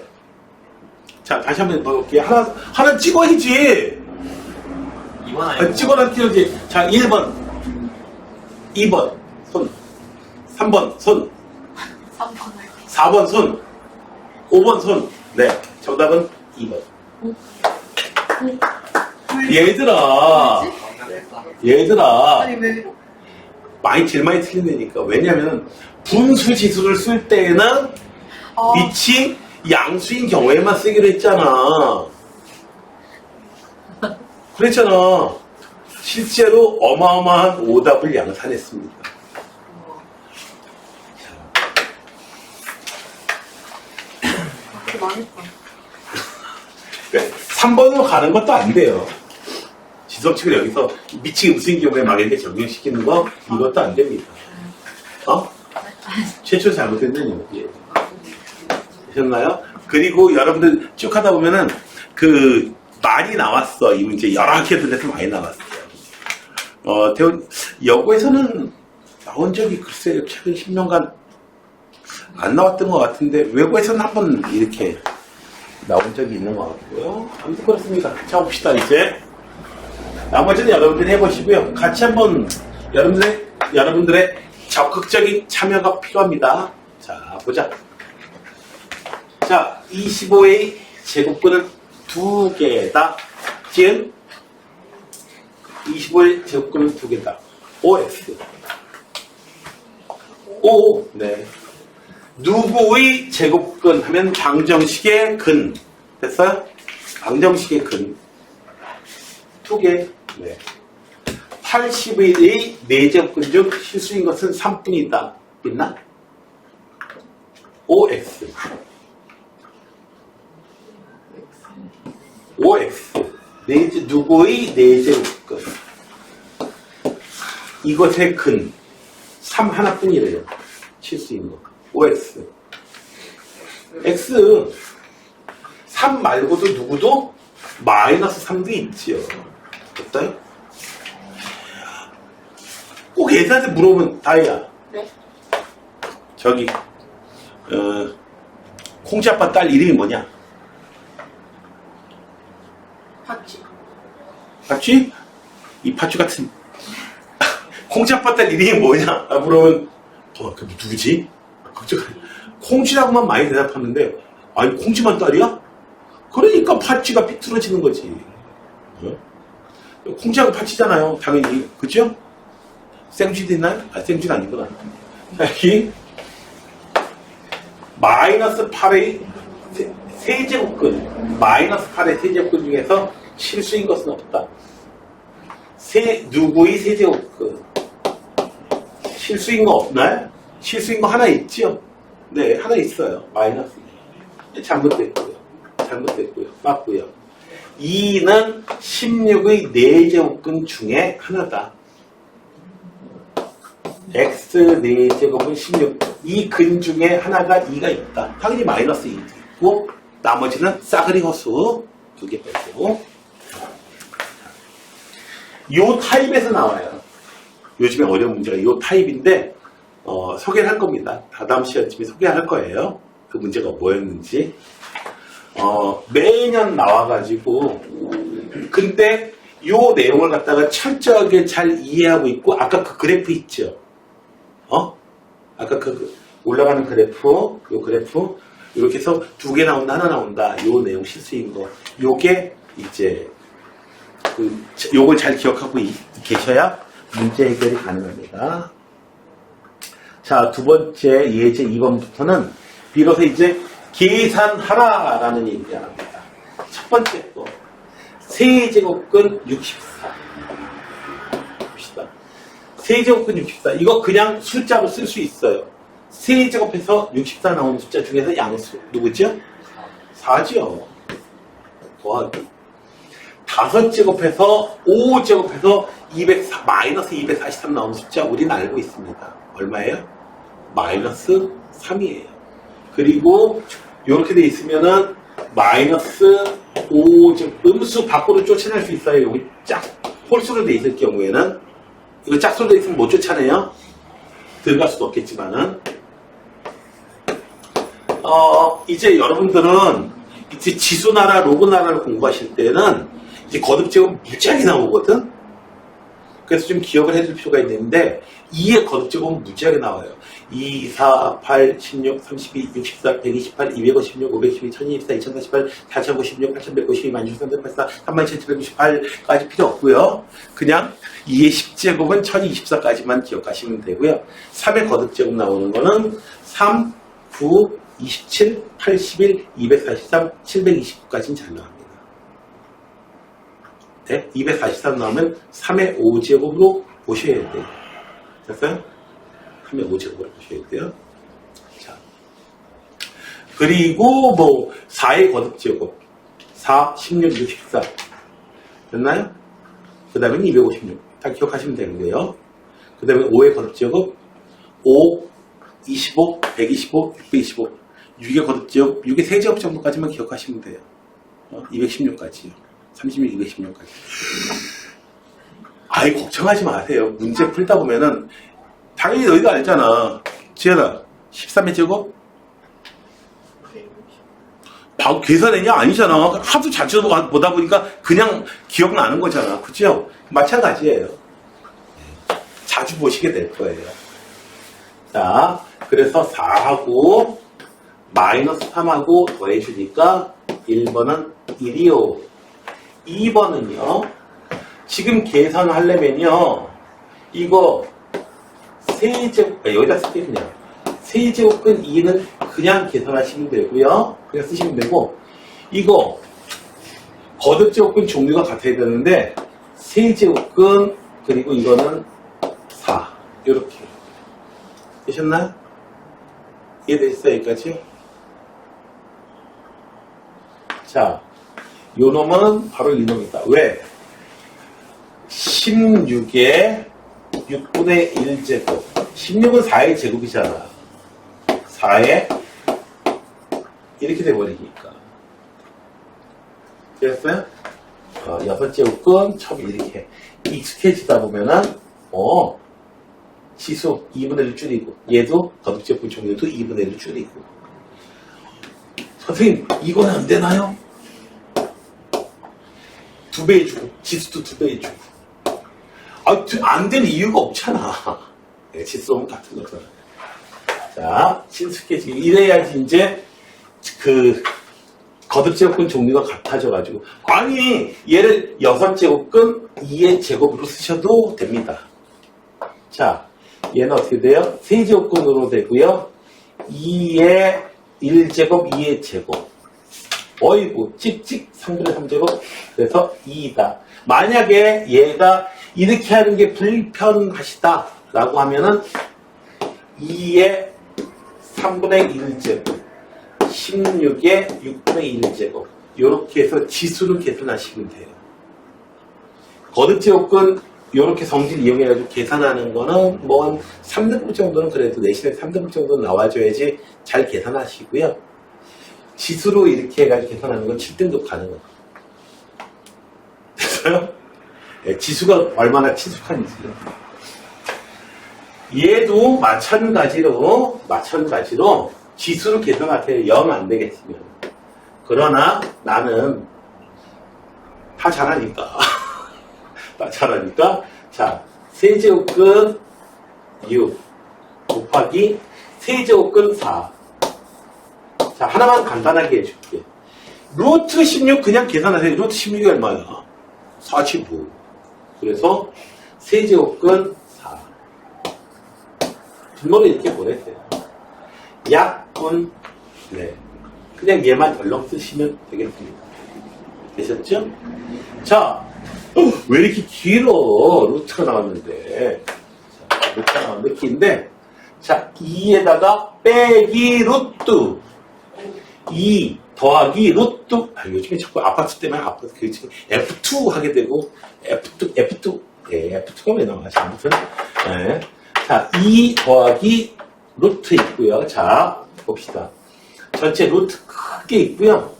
자, 다시 한번 볼게요. 하나 찍어야지. 2번 아니고 찍어놨지. 자, 1번, 2번, 손. 3번, 손. 3번 할게. 4번, 손. 5번, 손. 네. 정답은 2번. 얘들아. 얘들아. 아니 왜? 제일 많이 틀린다니까. 왜냐면, 분수 지수를 쓸 때에는 빛이 양수인 경우에만 쓰기로 했잖아. 그랬잖아. 실제로 어마어마한 오답을 양산했습니다. 망했다. 3번으로 가는 것도 안 돼요. 지성칙을 여기서 미치게 무슨 경우에 막에게 적용시키는 거 이것도 안 됩니다. 최초 잘못했는 여기. 되셨나요? 그리고 여러분들 쭉 하다 보면은 많이 나왔어. 이 문제 여러 학회들에서 많이 나왔어요. 여고에서는 나온 적이 글쎄요. 최근 10년간 안 나왔던 것 같은데 외고에서는 한번 이렇게 나온 적이 있는 것 같고요. 아무튼 그렇습니다. 자, 봅시다 이제. 나머지는 여러분들이 해보시고요. 같이 한번 여러분들의 적극적인 참여가 필요합니다. 자, 보자. 자, 25의 제곱근은 2개다. 지금 25의 제곱근은 2개다. OX. O. 네. 누구의 제곱근 하면 방정식의 근. 됐어요? 방정식의 근. 2개. 네. 80의 4제곱근 중 실수인 것은 3뿐이다. 있나? OX. OX. 누구의 4제곱근. 이것의 근. 3 하나뿐이래요. 실수인 거. OX. X. 3 말고도 누구도 마이너스 3도 있지요. 됐어요? 꼭 애들한테 물어보면 다이야. 네? 저기, 콩쥐 아빠 딸 이름이 뭐냐? 봤지? 팥쥐? 이 팥쥐 같은. 콩쥐 아빠 딸 이름이 뭐냐? 물어보면, 그 누구지? 콩쥐라고만 많이 대답하는데, 아니, 콩쥐만 딸이야? 그러니까 팥쥐가 삐뚤어지는 거지. 콩쥐하고 팥쥐잖아요. 당연히. 그죠? 생쥐도 있나요? 생쥐는 아니구나. 여기, 마이너스 8의 세제곱근, 마이너스 8의 세제곱근 중에서 실수인 것은 없다. 누구의 세제곱근? 실수인 거 없나요? 실수인 거 하나 있죠? 네, 하나 있어요. 마이너스 2. 잘못됐고요. 맞고요. 2는 16의 4제곱근 중에 하나다. x 4제곱은 16. 이 근 중에 하나가 2가 있다. 당연히 마이너스 2도 있고 나머지는 싸그리 허수. 2개 빼고. 요 타입에서 나와요. 요즘에 어려운 문제가 요 타입인데, 소개를 할 겁니다. 다다음 시간쯤에 소개할 거예요. 그 문제가 뭐였는지. 매년 나와가지고, 근데 요 내용을 갖다가 철저하게 잘 이해하고 있고, 아까 그 그래프 있죠? 아까 그 올라가는 그래프, 요 그래프, 이렇게 해서 2개 나온다, 하나 나온다, 요 내용 실수인 거. 요게 이제, 요걸 잘 기억하고 계셔야 문제 해결이 가능합니다. 자, 두 번째 예제 2번부터는 비로소 이제 계산하라라는 얘기가 나옵니다. 첫 번째 거. 세제곱근 64. 봅시다. 세제곱근 64. 이거 그냥 숫자로 쓸 수 있어요. 세제곱해서 64 나오는 숫자 중에서 양수. 누구죠? 4죠. 더하기. 5제곱해서 5제곱해서 204, 마이너스 243 나오는 숫자 우리는 알고 있습니다. 얼마예요? 마이너스 3이에요. 그리고 이렇게 돼 있으면은 마이너스 5제곱, 음수 밖으로 쫓아낼 수 있어요. 여기 짝 홀수로 돼 있을 경우에는. 이거 짝수로 돼 있으면 못 쫓아내요. 들어갈 수도 없겠지만은. 이제 여러분들은 이제 지수나라, 로그나라를 공부하실 때는 이제 거듭제곱 무지하게 나오거든? 그래서 좀 기억을 해줄 필요가 있는데, 2의 거듭제곱은 무지하게 나와요. 2, 4, 8, 16, 32, 64, 128, 256, 512, 1024, 2048, 4056, 8192, 16384, 31798까지 필요 없고요. 그냥 2의 10제곱은 1024까지만 기억하시면 되고요. 3의 거듭제곱 나오는 거는 3, 9, 27, 81, 243, 729까지는 잘 나옵니다. 네? 243 나오면 3의 5제곱으로 보셔야 돼요. 됐어요? 3의 5제곱으로 보셔야 돼요. 자. 그리고 4의 거듭제곱. 4, 16, 64. 됐나요? 그 다음에 256. 다 기억하시면 되는데요. 그 다음에 5의 거듭제곱. 5, 25, 125, 625. 6의 거듭제곱. 6의 세제곱 정도까지만 기억하시면 돼요. 216까지요. 36, 216까지. 아이, 걱정하지 마세요. 문제 풀다 보면은, 당연히 너희도 알잖아. 지현아, 13의 제곱? 계산했냐? 아니잖아. 하도 자주 보다 보니까 그냥 기억나는 거잖아. 그죠? 마찬가지예요. 자주 보시게 될 거예요. 자, 그래서 4하고, 마이너스 3하고 더해주니까 1번은 1이요. 2번은요, 지금 계산하려면요, 이거 세제곱, 여기다 쓸게요, 그냥. 세제곱근 2는 그냥 계산하시면 되고요. 그냥 쓰시면 되고, 이거 거듭제곱근 종류가 같아야 되는데, 세제곱근, 그리고 이거는 4. 이렇게. 되셨나요? 이해되셨어요, 여기까지? 자. 요 놈은 바로 이 놈이다. 왜? 16의 6분의 1제곱. 16은 4의 제곱이잖아. 4의 이렇게 돼버리니까. 됐어요? 6제곱은 처음 이렇게 익숙해지다 보면은 지수 2분의 1 줄이고, 얘도 거듭제곱 종류도 2분의 1 줄이고. 선생님, 이건 안 되나요? 2배 해주고, 지수도 2배 해주고. 안 될 이유가 없잖아. 네, 지수는 같은 거잖아. 자, 친숙해지기. 이래야지 이제, 거듭제곱근 종류가 같아져가지고. 아니, 얘를 6제곱근 2의 제곱으로 쓰셔도 됩니다. 자, 얘는 어떻게 돼요? 세제곱근으로 되고요. 2의 1제곱, 2의 제곱. 어이구, 찍찍 3분의 3제곱. 그래서 2다. 만약에 얘가 이렇게 하는 게 불편하시다 라고 하면은 2의 3분의 1제곱, 16의 6분의 1제곱. 이렇게 해서 지수를 계산하시면 돼요. 거듭제곱근 이렇게 성질 이용해가지고 계산하는 거는 뭐 한 3등급 정도는 그래도 내신에 3등급 정도는 나와줘야지 잘 계산하시고요. 지수로 이렇게 해가지고 계산하는 건 7등급 가능해요. 되셨어요? 예, 지수가 얼마나 친숙한지요. 얘도 마찬가지로 지수를 계산하세요. 0 안 되겠으면. 그러나 나는 다 잘하니까. 다 잘하니까. 자, 세제곱근 6 곱하기 세제곱근 4. 자, 하나만 간단하게 해줄게. 루트 16 그냥 계산하세요. 루트 16이 얼마야? 45. 그래서 세제곱근 4. 분모를 이렇게 보내세요. 약분 네. 그냥 얘만 덜렁 쓰시면 되겠습니다. 되셨죠? 자, 왜 이렇게 길어? 루트가 나왔는데. 자, 루트가 나왔는데 긴데. 자, 2에다가 빼기 루트. 2 더하기 루트. 아, 요즘에 자꾸 아파트 때문에 아파트 F2 하게 되고 F2. 예, F2가 왜 나와? 아무튼. 네. 자, 2 더하기 루트 있고요. 자, 봅시다. 전체 루트 크게 있고요.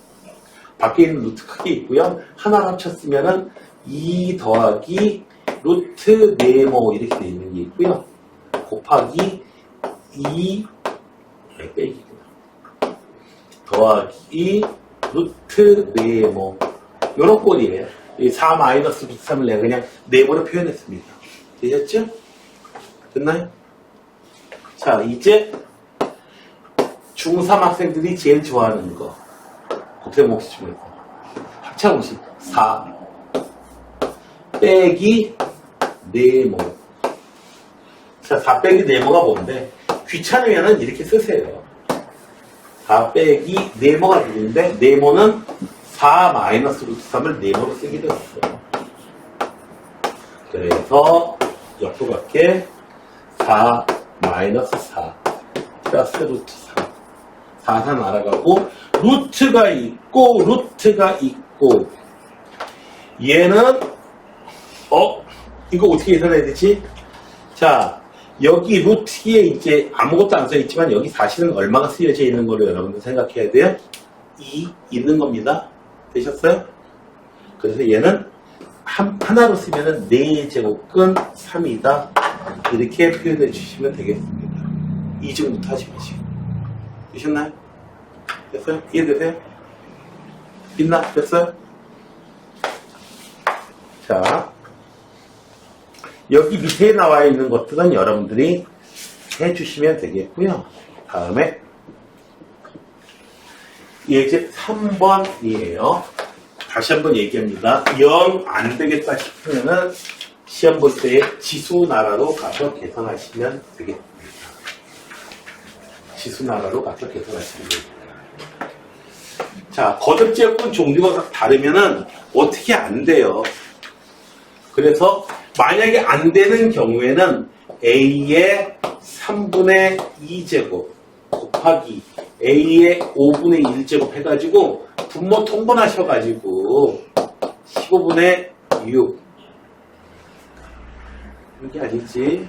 밖에 있는 루트 크게 있고요. 하나 합쳤으면은 2 더하기 루트 네모 이렇게 되어 있는 게 있고요. 곱하기 2 빼기구나. 더하기 루트 네모 요런 꼴이에요. 4 마이너스 루트 3을 내가 그냥 네모로 표현했습니다. 되셨죠? 됐나요? 자, 이제 중3 학생들이 제일 좋아하는 거 곱셈공식 중에서 합차공식 4 빼기 네모. 자, 4 빼기 네모가 뭔데? 귀찮으면은 이렇게 쓰세요. 4 빼기 네모가 되는데 네모는 4 마이너스 루트 3을 네모로 쓰기도 했어요. 그래서 옆으로 갈게. 4 마이너스 4 플러스 루트 3 4 날아가고 루트가 있고 얘는 이거 어떻게 계산해야 되지? 자, 여기 루트에 이제 아무것도 안 써있지만 여기 사실은 얼마가 쓰여져 있는 거를 여러분들 생각해야 돼요. 2 있는 겁니다. 되셨어요? 그래서 얘는 하나로 쓰면은 4제곱근 3이다. 이렇게 표현해 주시면 되겠습니다. 이중부터 하지 마시고. 되셨나요? 됐어요? 이해되세요? 있나? 됐어요? 자, 여기 밑에 나와 있는 것들은 여러분들이 해주시면 되겠고요. 다음에 예제 3번이에요. 다시 한번 얘기합니다. 0 안 되겠다 싶으면은 시험 볼 때 지수 나라로 가서 계산하시면 되겠습니다. 지수 나라로 가서 계산하시면 됩니다. 자, 거듭제곱근 종류가 다르면은 어떻게 안 돼요. 그래서 만약에 안 되는 경우에는 A의 3분의 2제곱 곱하기 A의 5분의 1제곱 해가지고 분모 통분하셔가지고 15분의 6 이게 아니지.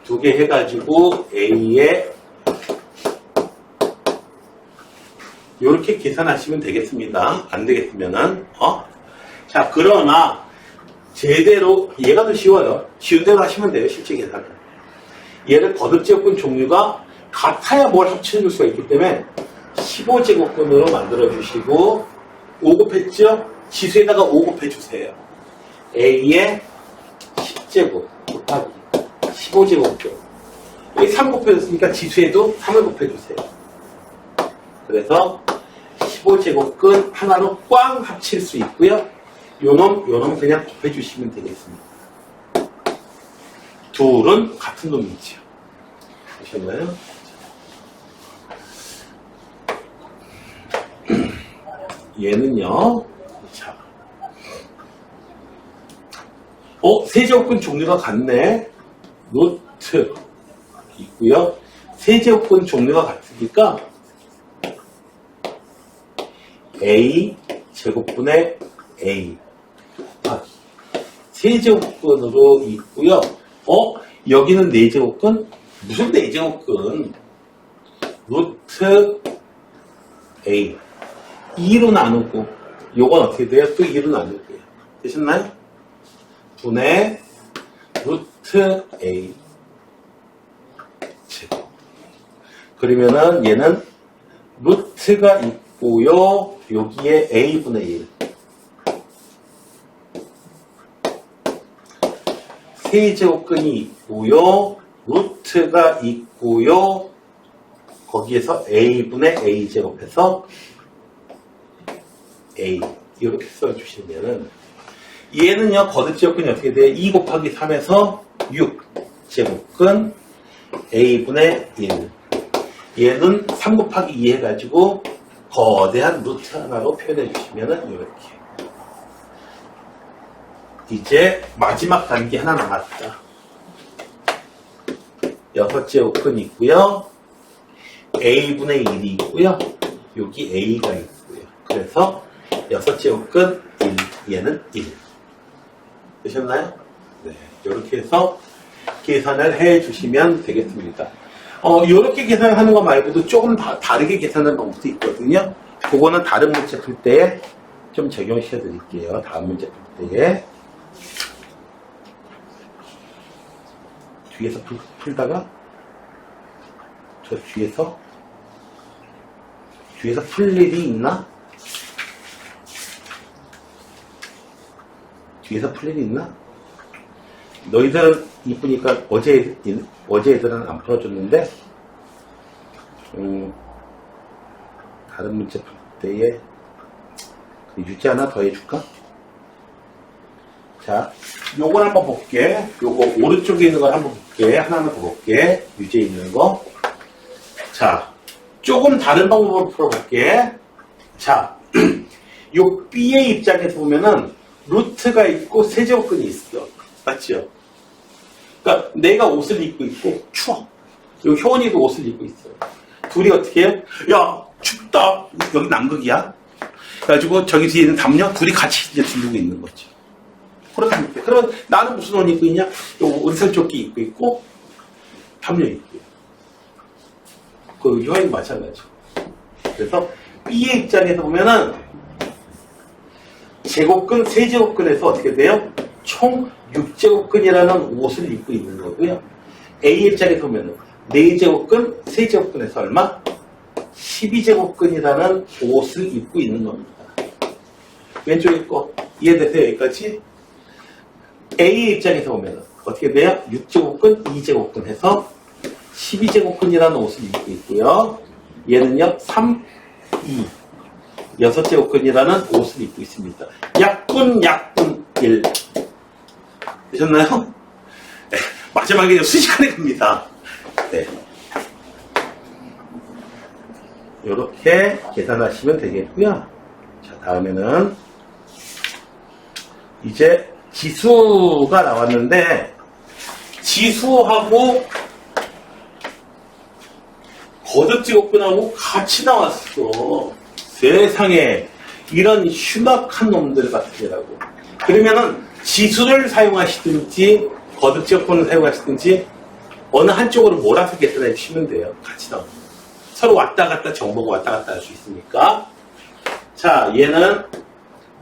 두 개 해가지고 A에 이렇게 계산하시면 되겠습니다. 안 되겠으면은 자, 그러나 제대로 얘가 더 쉬워요. 쉬운 대로 하시면 돼요. 실제 계산은. 얘를 거듭제곱근 종류가 같아야 뭘 합쳐줄 수가 있기 때문에 15제곱근으로 만들어 주시고 5 곱했죠? 지수에다가 5 곱해주세요. A의 10제곱 곱하기 15제곱근. 여기 3 곱해줬으니까 지수에도 3을 곱해주세요. 그래서 15제곱근 하나로 꽝 합칠 수 있고요. 요놈 그냥 곱해주시면 되겠습니다. 둘은 같은 놈이죠. 보셨나요? 얘는요. 자, 세제곱근 종류가 같네. 노트 있고요. 세제곱근 종류가 같으니까 A 제곱분의 A 세제곱근으로 있고요. 여기는 4제곱근? 무슨 4제곱근? 루트 A 2로 나누고 요건 어떻게 돼요? 또 2로 나누고요. 되셨나요? 분의 루트 A 제곱. 그러면은 얘는 루트가 있고요. 여기에 A분의 1. 세제곱근이 있고요. 루트가 있고요. 거기에서 A분의 A제곱해서 A. 이렇게 써주시면은 얘는요, 거듭제곱근이 어떻게 돼? 2 곱하기 3에서 6제곱근 A분의 1. 얘는 3 곱하기 2 해가지고 거대한 루트 하나로 표현해 주시면은 이렇게. 이제 마지막 단계 하나 남았다. 6제곱근 있고요. A분의 1이 있고요. 여기 A가 있고요. 그래서 6제곱근 1, 얘는 1. 되셨나요? 네. 이렇게 해서 계산을 해 주시면 되겠습니다. 이렇게 계산하는 거 말고도 조금 다르게 계산하는 방법도 있거든요. 그거는 다른 문제 풀 때에 좀 적용시켜 드릴게요. 다음 문제 풀 때에. 뒤에서 풀다가 저 뒤에서 풀 일이 있나? 뒤에서 풀 일이 있나? 너희들은 이쁘니까 어제 애들은 안 풀어줬는데 다른 문제 풀 때에 유지 하나 더 해줄까? 자, 요걸 한번 볼게. 요거 오른쪽에 있는 걸 한번 볼게. 하나만 더 볼게. 유지에 있는 거. 자, 조금 다른 방법으로 풀어볼게. 자, 요 B의 입장에서 보면은 루트가 있고 세제곱근이 있어. 맞죠? 그러니까 내가 옷을 입고 있고 추워. 여기 효원이도 옷을 입고 있어요. 둘이 어떻게 해요? 야, 춥다. 여기 남극이야. 그래가지고 저기 뒤에 있는 담요 둘이 같이 이제 들고 있는 거죠. 그렇답니까? 그러면 나는 무슨 옷 입고 있냐? 요 은살조끼 입고 있고 담요 입고. 그 효원이 마찬가지. 그래서 B의 입장에서 보면은 제곱근, 세제곱근에서 어떻게 돼요? 총 6제곱근이라는 옷을 입고 있는 거고요. A 입장에서 보면은 4제곱근, 세제곱근에서 얼마? 12제곱근이라는 옷을 입고 있는 겁니다. 왼쪽에 거 이해되세요? 여기까지? A 입장에서 보면은 어떻게 돼요? 6제곱근, 2제곱근 해서 12제곱근이라는 옷을 입고 있고요. 얘는요, 3, 2. 6제곱근이라는 옷을 입고 있습니다. 약분 1. 되셨나요? 네, 마지막에 순식간에 갑니다. 네. 이렇게 계산하시면 되겠고요. 자, 다음에는 이제 지수가 나왔는데 지수하고 거듭제곱근하고 같이 나왔어. 세상에 이런 흉악한 놈들 같으라고. 그러면은 지수를 사용하시든지 거듭제곱근을 사용하시든지 어느 한쪽으로 몰아서 계산해 주시면 돼요. 같이 나옵니다. 서로 왔다 갔다 정보가 왔다 갔다 할 수 있으니까. 자, 얘는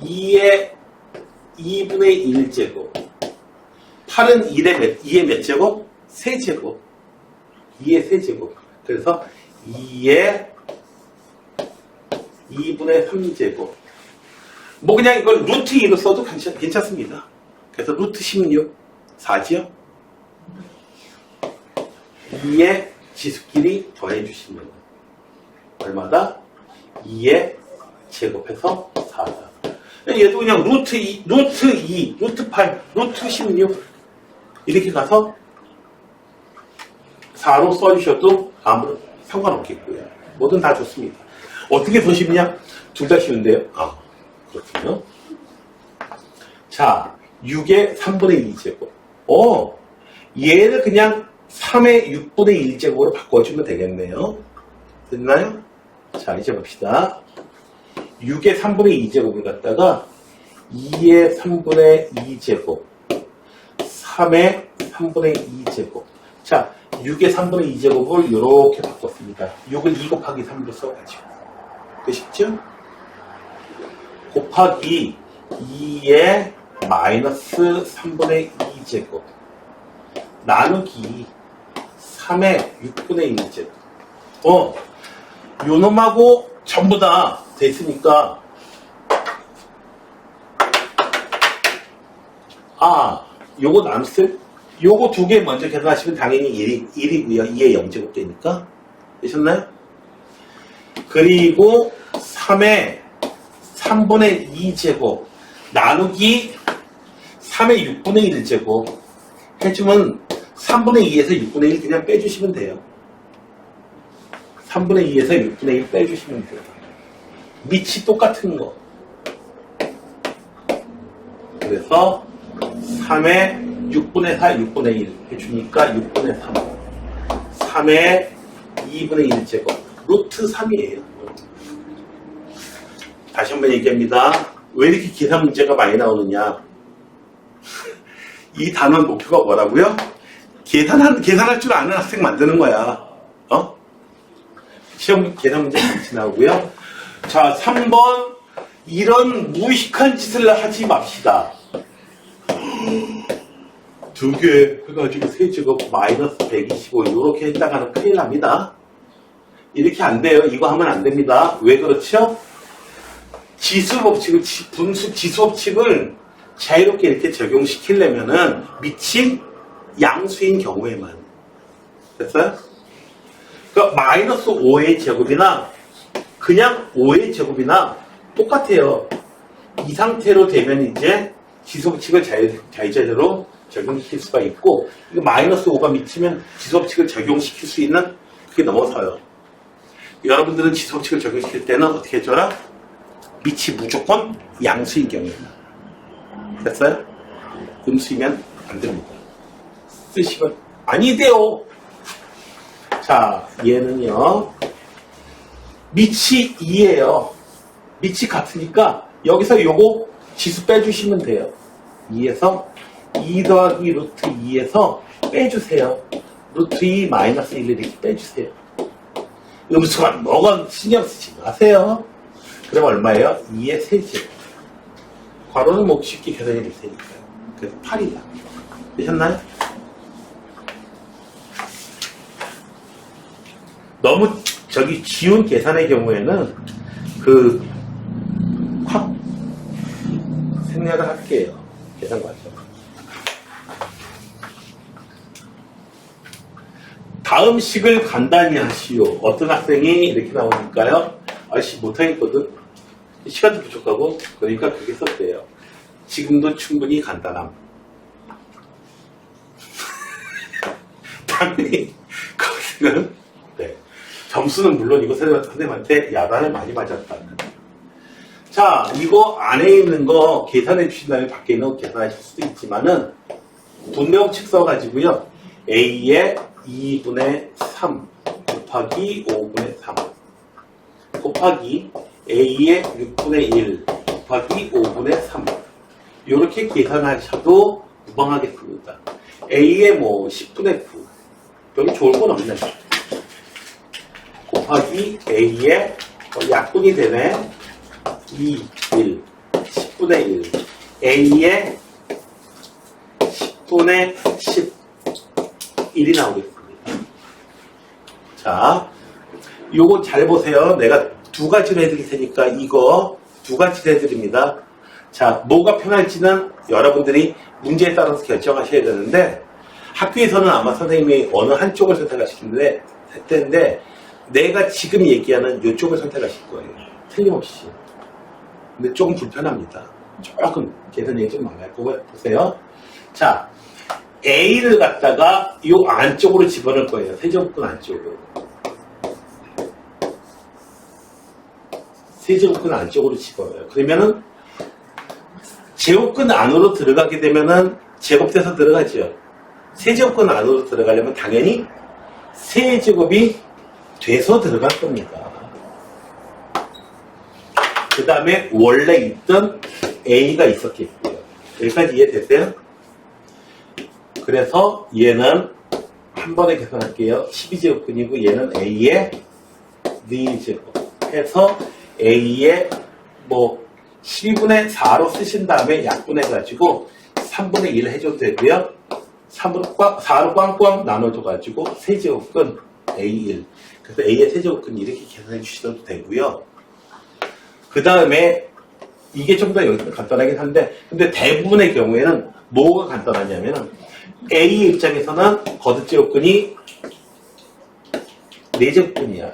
2의 2분의 1제곱. 8은 2의 몇 제곱? 3제곱. 2의 3제곱. 그래서 2의 2분의 3제곱. 뭐 그냥 이걸 루트 2로 써도 괜찮습니다. 그래서 루트 16, 4지요? 2의 지수끼리 더해주시면 얼마다? 2의 제곱해서 4다. 얘도 그냥 루트 2, 루트 8, 루트 16 이렇게 가서 4로 써주셔도 아무 상관없겠고요. 뭐든 다 좋습니다. 어떻게 더 쉽냐? 둘 다 쉬운데요. 아, 그렇군요. 자, 6의 3분의 2제곱. 얘를 그냥 3의 6분의 1제곱으로 바꿔주면 되겠네요. 됐나요? 자, 이제 봅시다. 6의 3분의 2제곱을 갖다가 2의 3분의 2제곱, 3의 3분의 2제곱. 자, 6의 3분의 2제곱을 이렇게 바꿨습니다. 6을 2 곱하기 3으로 써가지고. 되셨죠? 곱하기 2의 마이너스 3분의 2제곱 나누기 3의 6분의 1제곱. 요놈하고 전부 다 됐으니까 요거 나눴을 요거 두 개 먼저 계산하시면 당연히 1이고요. 2의 0제곱 되니까 되셨나요? 그리고 3의 3분의 2제곱 나누기 3의 6분의 1제곱 해주면 3분의 2에서 6분의 1 그냥 빼주시면 돼요. 3분의 2에서 6분의 1 빼주시면 돼요. 밑이 똑같은 거. 그래서 3의 6분의 4, 6분의 1 해주니까 6분의 3. 3의 2분의 1제곱. 루트 3이에요. 다시 한번 얘기합니다. 왜 이렇게 계산 문제가 많이 나오느냐. 이 단원 목표가 뭐라고요? 계산할 줄 아는 학생 만드는 거야. 시험 계산 문제 같이 나오고요. 자, 3번. 이런 무식한 짓을 하지 맙시다. 두 개 해가지고 세제곱 마이너스 125 이렇게 했다가는 큰일 납니다. 이렇게 안 돼요. 이거 하면 안 됩니다. 왜 그렇죠? 지수법칙을 분수 지수법칙을 자유롭게 이렇게 적용시키려면은 밑이 양수인 경우에만. 됐어요? 그러니까 마이너스 5의 제곱이나 그냥 5의 제곱이나 똑같아요. 이 상태로 되면 이제 지수법칙을 자유자재로 적용시킬 수가 있고, 이거 마이너스 5가 미치면 지수법칙을 적용시킬 수 있는 그게 넘어서요. 여러분들은 지수법칙을 적용시킬 때는 어떻게 해줘라? 밑이 무조건 양수인 경우에는. 됐어요? 음수이면 안 됩니다. 쓰시면 아니 돼요. 자, 얘는요. 밑이 2예요. 밑이 같으니까 여기서 요거 지수 빼주시면 돼요. 2에서 2 더하기 루트 2에서 빼주세요. 루트 2 마이너스 1을 이렇게 빼주세요. 음수가 뭐건 신경 쓰지 마세요. 그럼 얼마예요? 2의 세제곱. 괄호는 뭐 쉽게 계산해 줄 테니까요. 그래서 8이다. 되셨나요? 너무 쉬운 계산의 경우에는 확 생략을 할게요. 계산 과정. 다음 식을 간단히 하시오. 어떤 학생이 이렇게 나오니까요. 아저씨 못하겠거든. 시간도 부족하고 그러니까 그렇게 썼대요. 지금도 충분히 간단함. 당연히 그 학생은 점수는 물론이고 선생님한테 야단을 많이 맞았다. 자, 이거 안에 있는 거 계산해 주신 다음에 밖에 있는 거 계산하실 수도 있지만은 분배법칙 써가지고요. A의 2분의 3 곱하기 5분의 3 곱하기 A의 6분의 1 곱하기 5분의 3 이렇게 계산하셔도 무방하겠습니다. A의 10분의 9 여기 좋을 건 없네. 곱하기 A의 약분이 되네. 2, 1, 10분의 1 A의 10분의 10 1이 나오겠습니다. 자, 요거 잘 보세요. 내가 두 가지로 해드릴 테니까 이거 두 가지로 해드립니다. 자, 뭐가 편할지는 여러분들이 문제에 따라서 결정하셔야 되는데 학교에서는 아마 선생님이 어느 한쪽을 선택하실 텐데 내가 지금 얘기하는 이쪽을 선택하실 거예요. 틀림없이. 근데 조금 불편합니다. 조금 계산이 좀 많아요. 보세요. 자, A를 갖다가 이 안쪽으로 집어넣을 거예요. 세제곱근 안쪽으로. 세제곱근 안쪽으로 집어넣어요. 그러면은 제곱근 안으로 들어가게 되면은 제곱돼서 들어가죠. 세제곱근 안으로 들어가려면 당연히 세제곱이 돼서 들어갈 겁니다. 그 다음에 원래 있던 A가 있었겠고요. 여기까지 이해됐어요? 그래서 얘는 한 번에 계산할게요. 12제곱근이고 얘는 A의 4제곱 해서 A의 12분의 4로 쓰신 다음에 약분해가지고 3분의 1 해줘도 되고요. 4로 꽝꽝 나눠줘가지고 세제곱근 A1. 그래서 A의 세제곱근 이렇게 계산해 주셔도 되고요. 그 다음에 이게 좀 더 여기서 간단하긴 한데, 근데 대부분의 경우에는 뭐가 간단하냐면은 A 입장에서는 거듭제곱근이 4제곱근이야.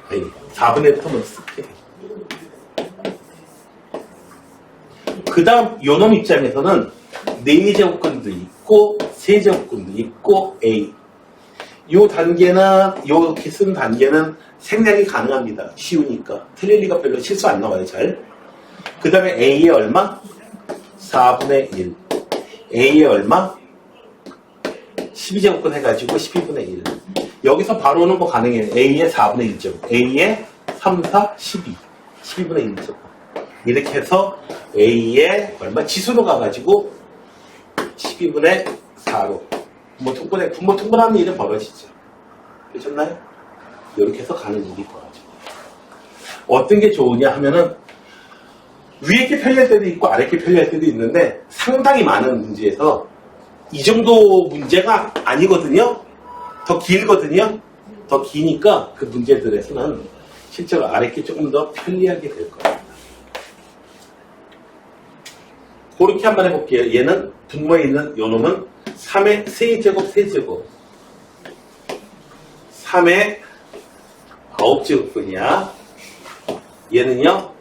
아니, 4분의 1은 쓸게. 그 다음 요놈 입장에서는 4제곱근도 있고 3제곱근도 있고 A. 요 단계는 요렇게 쓴 단계는 생략이 가능합니다. 쉬우니까. 틀릴 리가 별로 실수 안 나와요. 잘. 그 다음에 A의 얼마? 4분의 1. A의 얼마? 12제곱근 해가지고 12분의 1. 여기서 바로 오는 거 가능해요. A의 4분의 1제곱. A의 3, 4, 12. 12분의 1제곱. 이렇게 해서 A의 얼마? 지수로 가가지고 12분의 4로. 분모 통분하는 일은 벌어지죠. 그렇나요? 이렇게 해서 가는 일이 벌어져. 어떤 게 좋으냐 하면은 위에 게 편리할 때도 있고 아래 게 편리할 때도 있는데 상당히 많은 문제에서 이 정도 문제가 아니거든요. 더 길거든요. 더 기니까 그 문제들에서는 실제로 아래 게 조금 더 편리하게 될 거예요. 그렇게 한번 해볼게요. 얘는 분모에 있는 요 놈은 3의 세제곱 세제곱 3의 9제곱근이야. 얘는요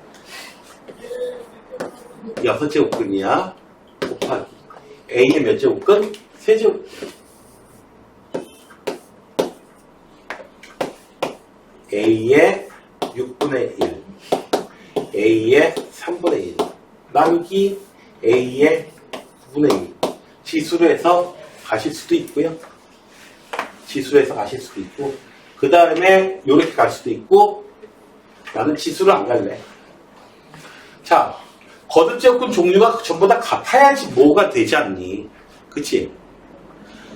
6제곱근이야. 곱하기 A의 몇 제곱근? 세제곱. A의 6분의 1 A의 3분의 1 나누기 A의 9분의 2 지수로 해서 가실 수도 있고요. 지수로 해서 가실 수도 있고 그 다음에 이렇게 갈 수도 있고 나는 지수로 안 갈래. 자, 거듭제곱근 종류가 전부 다 같아야지 뭐가 되지 않니? 그치?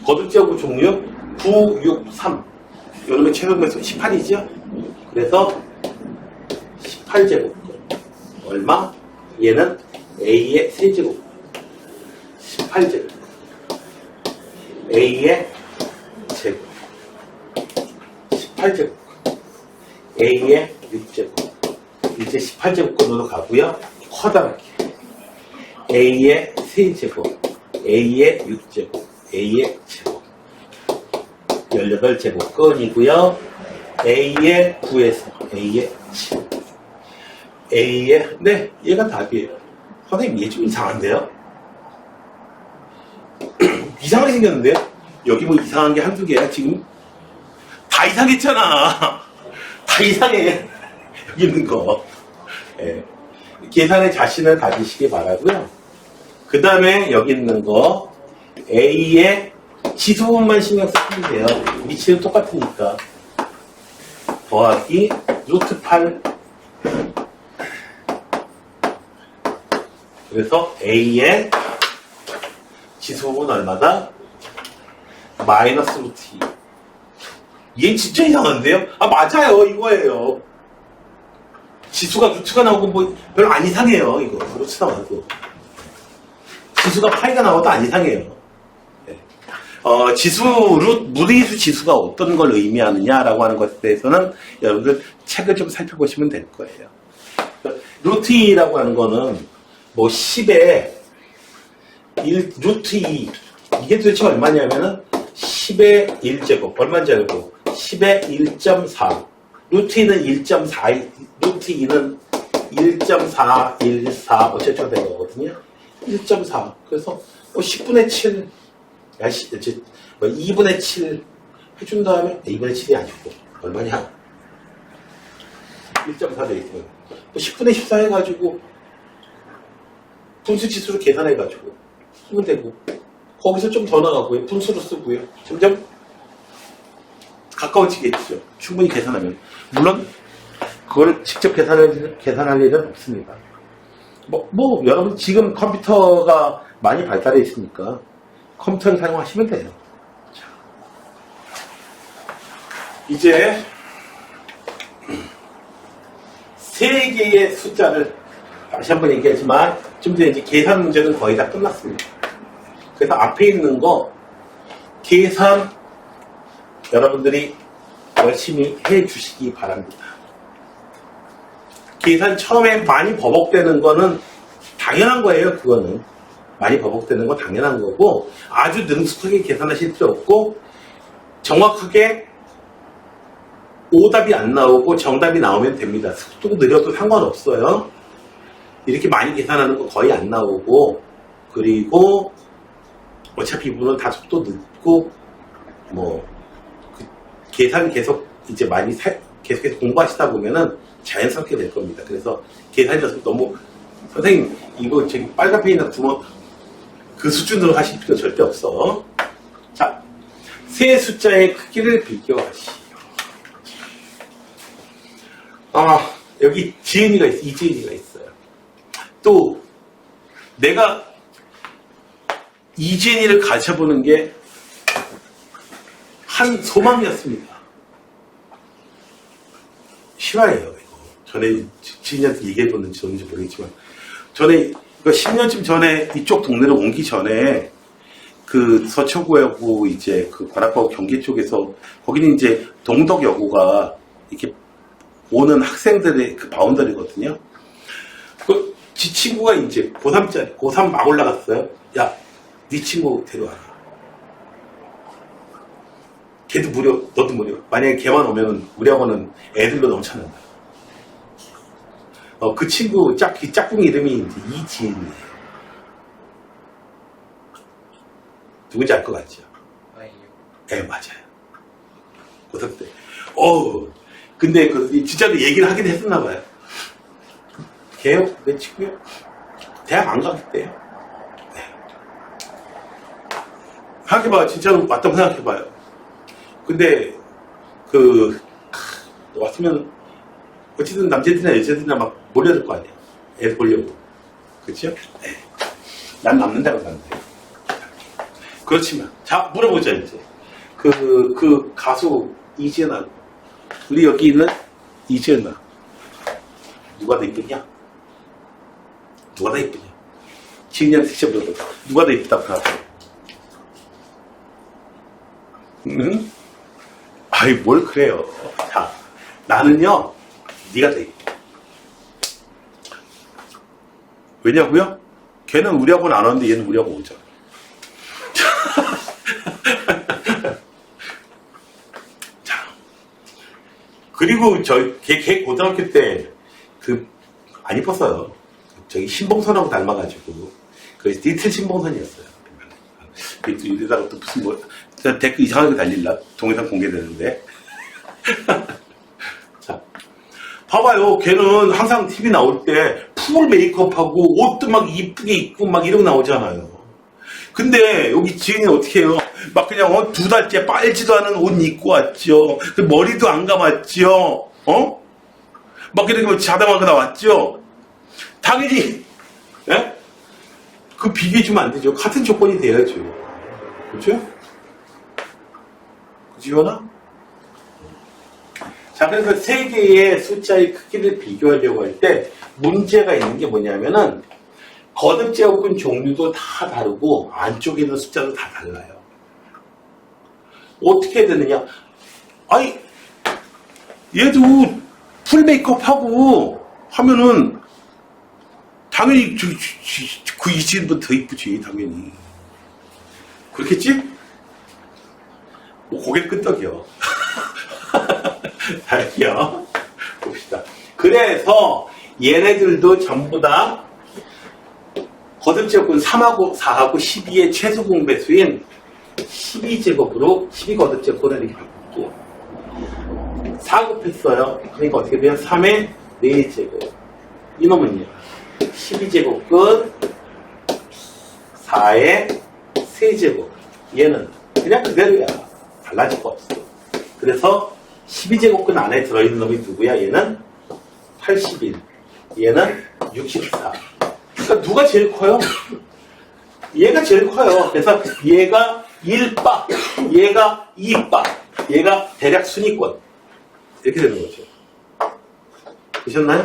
거듭제곱근 종류 9, 6, 3 요놈의 최소배수 18이죠? 그래서 18제곱근 얼마? 얘는 A의 세제곱 18제곱 A의 제곱 18제곱 A의 6제곱 이제 18제곱근으로 가고요. 커다랗게 A의 세제곱 A의 6제곱 A의 제곱 18제곱근이고요. A의 9에서 A의 7 A의 네 얘가 답이에요. 선생님 얘 좀 이상한데요? 이상하게 생겼는데요? 여기 뭐 이상한 게 한두 개야 지금? 다 이상했잖아. 다 이상해. 여기 있는 거. 예. 계산에 자신을 가지시기 바라고요. 그 다음에 여기 있는 거 A의 지수 부분만 신경 쓰면 돼요. 위치는 똑같으니까. 더하기 루트 8 그래서 A의 지수 부분 얼마다? 마이너스 루트 2. 얘 진짜 이상한데요? 아 맞아요 이거예요. 지수가 루트가 나오고 뭐 별로 안 이상해요. 이거 루트 나와도 지수가 8가 나와도 안 이상해요. 네. 무리수 지수가 어떤 걸 의미하느냐라고 하는 것에 대해서는 여러분들 책을 좀 살펴보시면 될 거예요. 루트 2라고 하는 거는 뭐 10에 1 루트 2 이게 도대체 얼마냐면은 10의 1제곱 얼마인지 알고 10의 1.4 루트 2는 1.4 루트 2는 1.414 어쩌고 된 거거든요. 1.4 그래서 10분의 7 2분의 7 해준 다음에 2분의 7이 아니고 얼마냐 1.4 되겠고요. 10분의 14 해가지고 분수 지수로 계산해가지고 쓰면 되고 거기서 좀 더 나가고요. 분수로 쓰고요. 점점 가까워지겠죠. 충분히 계산하면. 물론 그걸 직접 계산할 일은 없습니다. 여러분 지금 컴퓨터가 많이 발달해 있으니까 컴퓨터를 사용하시면 돼요. 자, 이제 세 개의 숫자를 다시 한번 얘기하지만 좀 전에 이제 계산 문제는 거의 다 끝났습니다. 그래서 앞에 있는 거 계산 여러분들이 열심히 해 주시기 바랍니다. 계산 처음에 많이 버벅대는 거는 당연한 거예요. 그거는 많이 버벅대는 건 당연한 거고 아주 능숙하게 계산하실 필요 없고 정확하게 오답이 안 나오고 정답이 나오면 됩니다. 속도가 느려도 상관없어요. 이렇게 많이 계산하는 거 거의 안 나오고 그리고 어차피 이분은 다 속도 늦고 계산 계속 이제 많이 계속해서 공부하시다 보면은 자연스럽게 될 겁니다. 그래서 계산 연습 너무 선생님 이거 저기 빨간 펜이나 구멍 그 수준으로 하실 필요 절대 없어. 자, 세 숫자의 크기를 비교하시오. 여기 지은이가 있어. 이지은이가 있어요. 또 내가 이지은이를 가르쳐보는 게 한 소망이었습니다. 실화예요, 이거. 전에 지인한테 얘기해봤는지 저는지 모르겠지만, 전에, 10년쯤 전에 이쪽 동네로 옮기 전에, 그 서초구하고 이제 그 관악구하고 경기 쪽에서, 거기는 이제 동덕여고가 이렇게 오는 학생들의 그 바운더리거든요. 지 친구가 이제 고3 막 올라갔어요. 야, 네 친구 데려와라. 걔도 무료, 너도 무료. 만약에 걔만 오면은 우리 학원은 애들로 넘쳐난다. 그 친구 짝꿍 이름이 이제 이지은이에요. 누군지 알 것 같죠? 네, 맞아요. 고3 때. 근데 진짜로 얘기를 하긴 했었나 봐요. 걔요? 내 친구요? 대학 안 갔대요. 네. 생각해봐. 진짜로 맞다고 생각해봐요. 근데 왔으면 어쨌든 남자들이나 여자들이나 막 몰려들 거 아니야. 애 보려고. 그렇죠? 네. 난 남는다고 생각해. 그렇지만 자 물어보자 이제. 그 가수 이지은아, 우리 여기 있는 이지은아, 누가 더 이쁘냐? 누가 더 이쁘냐? 지은이한테 직접 물어보자. 누가 더 이쁘다고 생각해? 응? 아이 뭘 그래요. 자, 나는요 네가 더 이뻐. 왜냐고요? 걔는 우리 학원 안 왔는데 얘는 우리 학원 오잖아. 자, 그리고 걔 고등학교 때 안 이뻤어요. 저기 신봉선하고 닮아가지고 리틀 신봉선이었어요. 이러다가 또 무슨 댓글 이상하게 달릴라? 동영상 공개되는데. 자, 봐봐요. 걔는 항상 TV 나올 때 풀 메이크업하고 옷도 막 이쁘게 입고 막 이러고 나오잖아요. 근데 여기 지은이 어떻게 해요? 막 그냥 2달째 빨지도 않은 옷 입고 왔죠. 머리도 안 감았죠. 막 이렇게 자다마가 나왔죠. 당연히 예? 그 비교해주면 안 되죠. 같은 조건이 돼야죠. 그렇죠? 지원아? 자, 그래서 세 개의 숫자의 크기를 비교하려고 할 때 문제가 있는 게 뭐냐면은 거듭제곱근 종류도 다 다르고 안쪽에 있는 숫자도 다 달라요. 어떻게 되느냐? 아니, 얘도 풀 메이크업하고 하면은 당연히 그 이지은보다 더 이쁘지, 당연히. 그렇겠지? 고개 끄덕여. 다시요. 봅시다. 그래서 얘네들도 전부 다 거듭제곱은 3하고 4하고 12의 최소 공배수인 12제곱으로 12거듭제곱을 이렇게 바꿀게요. 4 곱했어요. 그러니까 어떻게 되면 3의 4제곱. 이놈은요. 12제곱 끝 4의 3제곱. 얘는 그냥 그대로야. 달라질 거 없어. 그래서 12제곱근 안에 들어있는 놈이 누구야? 얘는 81. 얘는 64. 그러니까 누가 제일 커요? 얘가 제일 커요. 그래서 얘가 1바, 얘가 2바, 얘가 대략 순위권. 이렇게 되는 거죠. 보셨나요?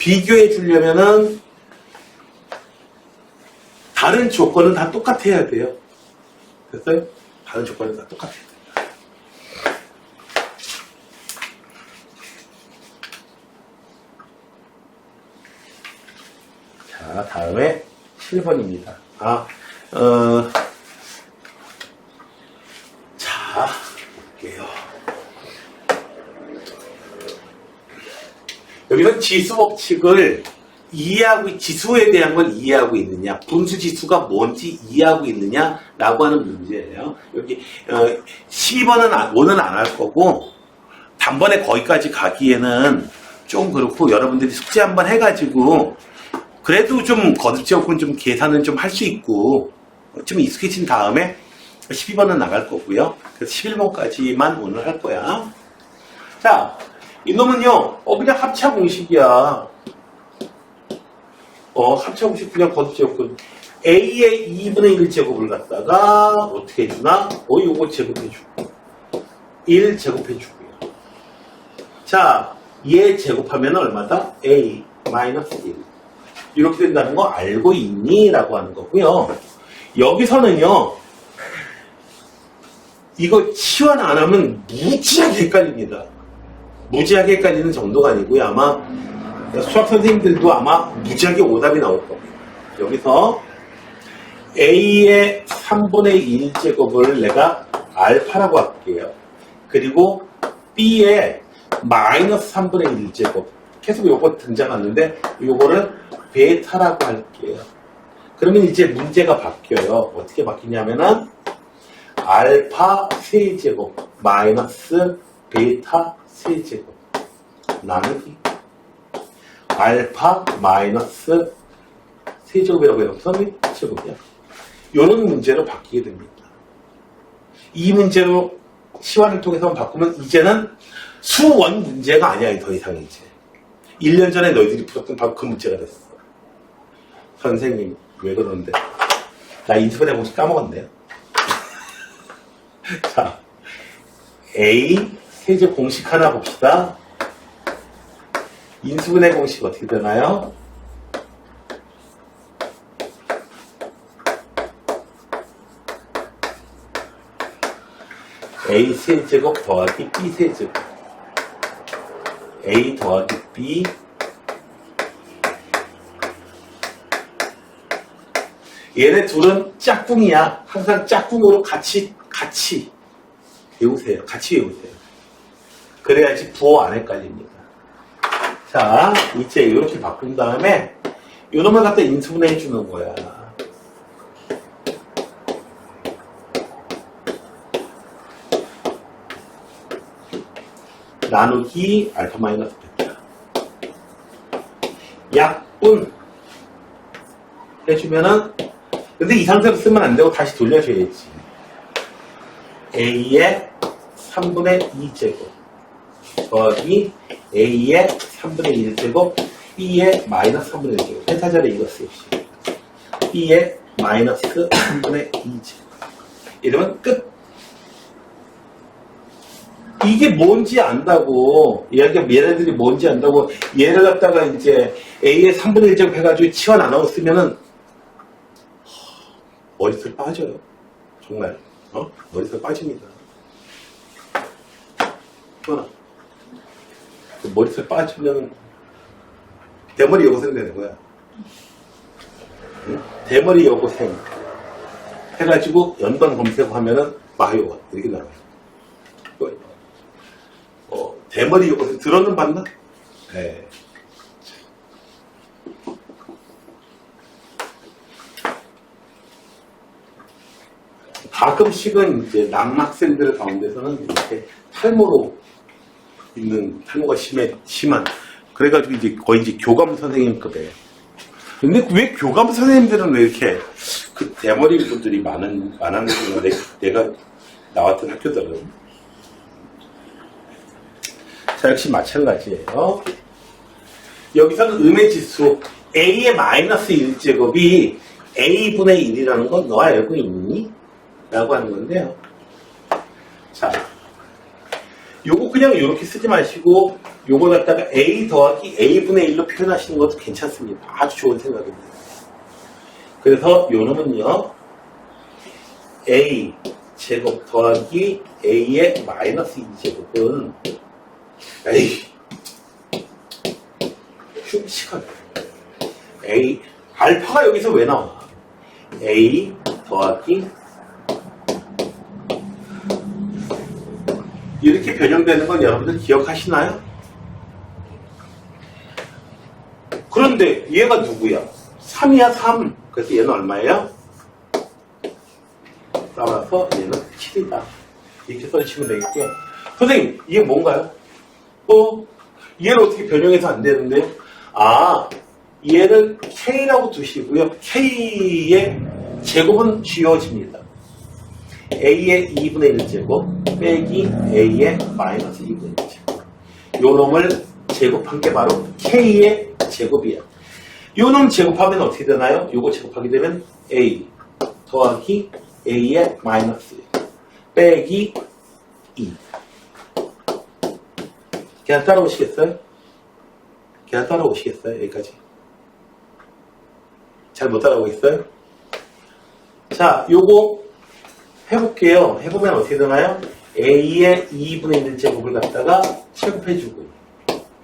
비교해 주려면은 다른 조건은 다 똑같아야 돼요. 됐어요? 다른 조건은 다 똑같아야 돼요. 자, 다음에 7번입니다. 자, 볼게요. 여기는 지수 법칙을 지수에 대한 걸 이해하고 있느냐, 분수 지수가 뭔지 이해하고 있느냐라고 하는 문제예요. 여기 12번은 5는 안 할 거고, 단번에 거기까지 가기에는 좀 그렇고, 여러분들이 숙제 한번 해가지고 그래도 좀 거듭적으로 좀 계산은 좀 할 수 있고 좀 익숙해진 다음에 12번은 나갈 거고요. 그래서 11번까지만 오늘 할 거야. 자, 이놈은요, 그냥 합차 공식이야. 합차 공식 그냥 거듭제곱은 A의 2분의 1 제곱을 갖다가 어떻게 해주나? 요거 제곱해주고 1 제곱해주고요. 자, 얘 제곱하면 얼마다? A 마이너스 1. 이렇게 된다는 거 알고 있니? 라고 하는 거고요. 여기서는요, 이거 치환 안 하면 무지하게 헷갈립니다. 무지하게 헷갈리는 정도가 아니고요. 아마 수학 선생님들도 아마 무지하게 오답이 나올 겁니다. 여기서 A의 3분의 1제곱을 내가 알파라고 할게요. 그리고 B의 마이너스 3분의 1제곱. 계속 요거 등장하는데 요거를 베타라고 할게요. 그러면 이제 문제가 바뀌어요. 어떻게 바뀌냐면은 알파 세제곱 마이너스 베타 세제곱 나누기 알파 마이너스 세제곱이라고 해서 제곱이야. 이런 문제로 바뀌게 됩니다. 이 문제로 시환을 통해서 바꾸면 이제는 수원 문제가 아니야. 더 이상 이제 1년 전에 너희들이 풀었던 바로 그 문제가 됐어. 선생님 왜 그러는데? 나 인수분해 공식 까먹었네요. 자, A 세제 공식 하나 봅시다. 인수분해 공식 어떻게 되나요? A 세제곱 더하기 B 세제곱 A 더하기 B 얘네 둘은 짝꿍이야. 항상 짝꿍으로 같이 외우세요. 같이 외우세요. 그래야지 부호 안 헷갈립니다. 자, 이제 이렇게 바꾼 다음에 요놈을 갖다 인수분해 해주는 거야. 나누기 알파 마이너스 베타. 약분 해주면은, 근데 이 상태로 쓰면 안 되고 다시 돌려줘야지. A의 3분의 2제곱 더하기 A의 3분의 1제곱 B의 마이너스 3분의 1제곱. 회사절에 이거 쓰십시오. B의 마이너스 3분의 2제곱. 이러면 끝. 이게 뭔지 안다고, 얘네들이 뭔지 안다고, 얘를 갖다가 이제 A의 3분의 1제곱 해가지고 치환 안 하고 쓰면은, 머릿속 빠져요. 정말. 머릿속 빠집니다. 머릿속 빠지면, 대머리 여고생 되는 거야. 응? 대머리 여고생. 해가지고 연관 검색하면은, 마효가. 이렇게 나와요. 대머리 여고생 들어는 봤나? 네. 가끔씩은 이제 남학생들 가운데서는 이렇게 탈모로 있는, 탈모가 심한, 그래가지고 이제 거의 이제 교감 선생님급이에요. 근데 왜 교감 선생님들은 왜 이렇게 그 대머리 분들이 많았는지 내가 나왔던 학교들은. 자, 역시 마찬가지예요. 여기서는 음의 지수 A의 마이너스 1제곱이 A분의 1이라는 건 너 알고 있니? 라고 하는 건데요. 자, 요거 그냥 이렇게 쓰지 마시고 요거 갖다가 a 더하기 a분의 1로 표현하시는 것도 괜찮습니다. 아주 좋은 생각입니다. 그래서 요 놈은요 a 제곱 더하기 a의 마이너스 2제곱은 에이 흉측하네. a 알파가 여기서 왜 나와? a 더하기 이렇게 변형되는 건 여러분들 기억하시나요? 그런데 얘가 누구야? 3이야 3. 그래서 얘는 얼마예요? 따라서 얘는 7이다. 이렇게 써주시면 되겠고요. 선생님 이게 뭔가요? 얘를 어떻게 변형해서 안 되는데? 아 얘를 K라고 두시고요. K의 제곱은 지워집니다. A의 2분의 1제곱 빼기 A의 마이너스 2분의 1제곱. 요 놈을 제곱한 게 바로 K의 제곱이야. 요 놈 제곱하면 어떻게 되나요? 요거 제곱하게 되면 A 더하기 A의 마이너스 1 빼기 2. 그냥 따라오시겠어요? 그냥 따라오시겠어요? 여기까지. 잘 못 따라오겠어요? 자, 요거 해볼게요. 해보면 어떻게 되나요? A의 2분의 1제곱을 갖다가 제곱해주고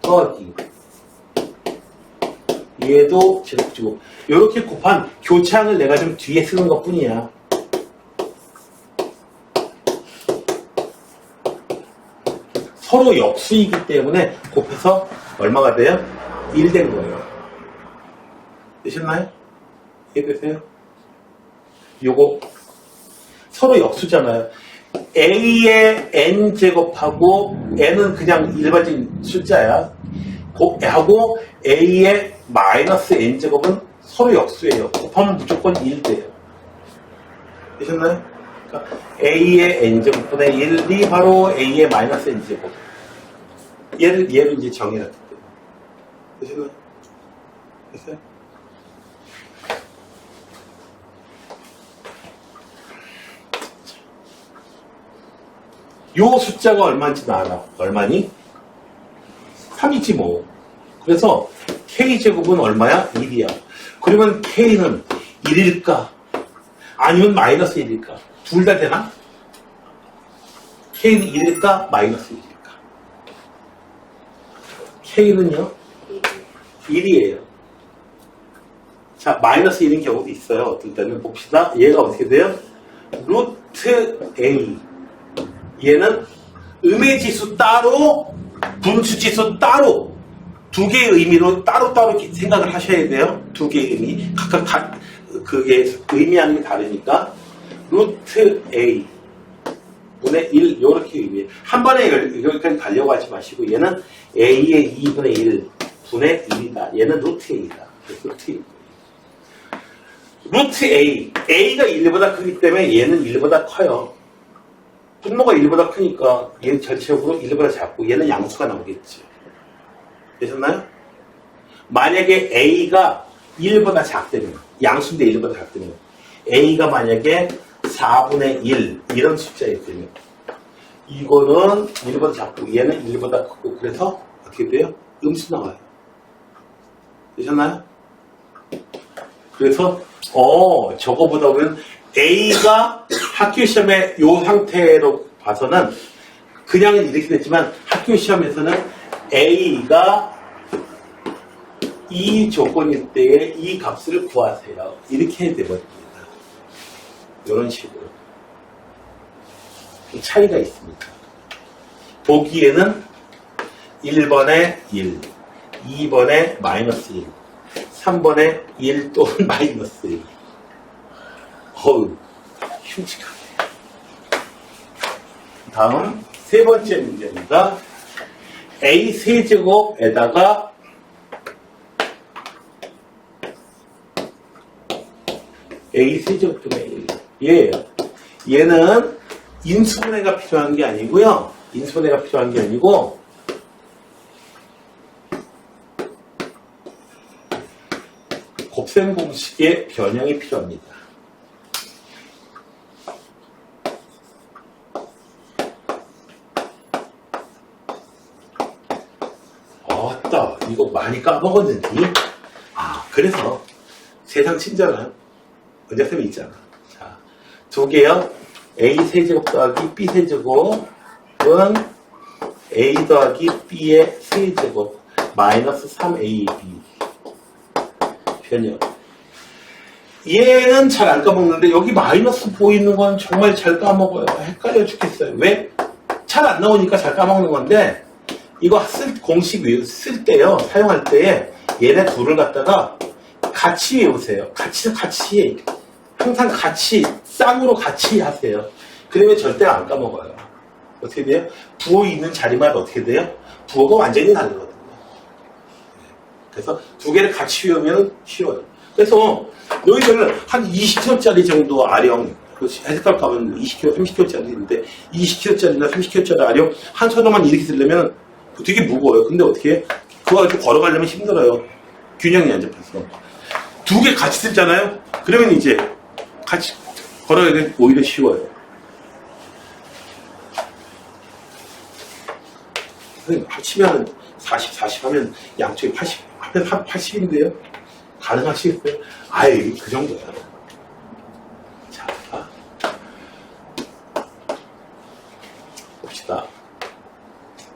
더하기 얘도 제곱해주고 이렇게 곱한 교차항을 내가 좀 뒤에 쓰는 것 뿐이야. 서로 역수이기 때문에 곱해서 얼마가 돼요? 1 된 거예요. 되셨나요? 이해되세요? 요거 서로 역수잖아요. A의 n제곱하고 n은 그냥 일반적인 숫자야. 하고 A의 마이너스 n제곱은 서로 역수예요. 곱하면 무조건 1 돼요. 되셨나요? 그러니까 A의 n제곱분의 1이 바로 A의 마이너스 n제곱. 얘를 이제 정해놨기 때문에. 되셨나요? 됐어요? 요 숫자가 얼마인지는 알아. 얼마니? 3이지 뭐. 그래서 K제곱은 얼마야? 1이야. 그러면 K는 1일까? 아니면 마이너스 1일까? 둘 다 되나? K는 1일까? 마이너스 1일까? K는요? 1이에요. 자, 마이너스 1인 경우도 있어요. 어떨 때는 봅시다. 얘가 어떻게 돼요? 루트 A. 얘는 음의지수 따로 분수지수 따로 두 개의 의미로 따로따로 생각을 하셔야 돼요. 두 개의 의미 각각 그게 의미하는 게 다르니까 루트 A 분의 1 이렇게 의미해요. 한 번에 여기까지 가려고 하지 마시고 얘는 A의 2분의 1 분의 1이다. 얘는 루트 A다. 루트 A. 루트 A A가 1보다 크기 때문에 얘는 1보다 커요. 분모가 1보다 크니까 얘는 전체적으로 1보다 작고 얘는 양수가 나오겠죠. 되셨나요? 만약에 A가 1보다 작다면 양수인데 1보다 작다면 A가 만약에 4분의 1 이런 숫자이기 때문에 이거는 1보다 작고 얘는 1보다 크고 그래서 어떻게 돼요? 음수 나와요. 되셨나요? 그래서 저거보다 보면 A가 학교 시험에 이 상태로 봐서는 그냥 이렇게 됐지만 학교 시험에서는 A가 이 조건일 때에 이 값을 구하세요. 이렇게 돼버립니다. 이런 식으로. 차이가 있습니다. 보기에는 1번에 1, 2번에 마이너스 1, 3번에 1 또는 마이너스 1. 어우, 흉측하네. 다음 세 번째 문제입니다. A 세제곱에다가 A 세제곱분의 1. 얘는 인수분해가 필요한 게 아니고요. 인수분해가 필요한 게 아니고 곱셈 공식의 변형이 필요합니다. 많이 까먹었는지. 그래서 세상 친절한 원장쌤이 있잖아. 자, 두 개요. A 세제곱 더하기 B 세제곱은 A 더하기 B의 세제곱 마이너스 3AB 변형. 얘는 잘 안 까먹는데 여기 마이너스 보이는 건 정말 잘 까먹어요. 헷갈려 죽겠어요. 왜? 잘 안 나오니까 잘 까먹는 건데 이거 공식 쓸 때요. 사용할 때에 얘네 둘을 갖다가 같이 외우세요. 같이 항상 같이 쌍으로 같이 하세요. 그러면 절대 안 까먹어요. 어떻게 돼요? 부호 있는 자리만 어떻게 돼요? 부호가 완전히 다르거든요. 그래서 두 개를 같이 외우면 쉬워요. 그래서 너희들 한 20kg짜리 정도 아령, 해석할 가면 20kg, 30kg짜리인데 20kg짜리나 30kg짜리 아령 한 서너만 이렇게 쓰려면 되게 무거워요. 근데 어떻게 해? 그거 가지고 걸어가려면 힘들어요. 균형이 안 잡혀서. 두 개 같이 쓰잖아요? 그러면 이제 같이 걸어야 오히려 쉬워요. 합치면 40 하면 양쪽에 80, 하면 80인데요? 가능하시겠어요? 아이, 그 정도야. 자, 봅시다.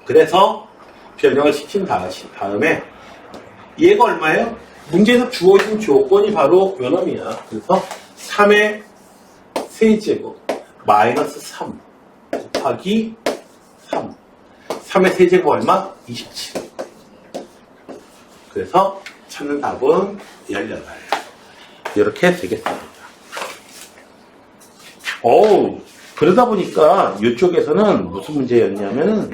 그래서 변형을 시킨 다음에 얘가 얼마예요? 문제에서 주어진 조건이 바로 요놈이야. 그래서 3의 세제곱 마이너스 3 곱하기 3. 3의 세제곱 얼마? 27. 그래서 찾는 답은 18. 이렇게 되겠습니다. 그러다 보니까 이쪽에서는 무슨 문제였냐면은,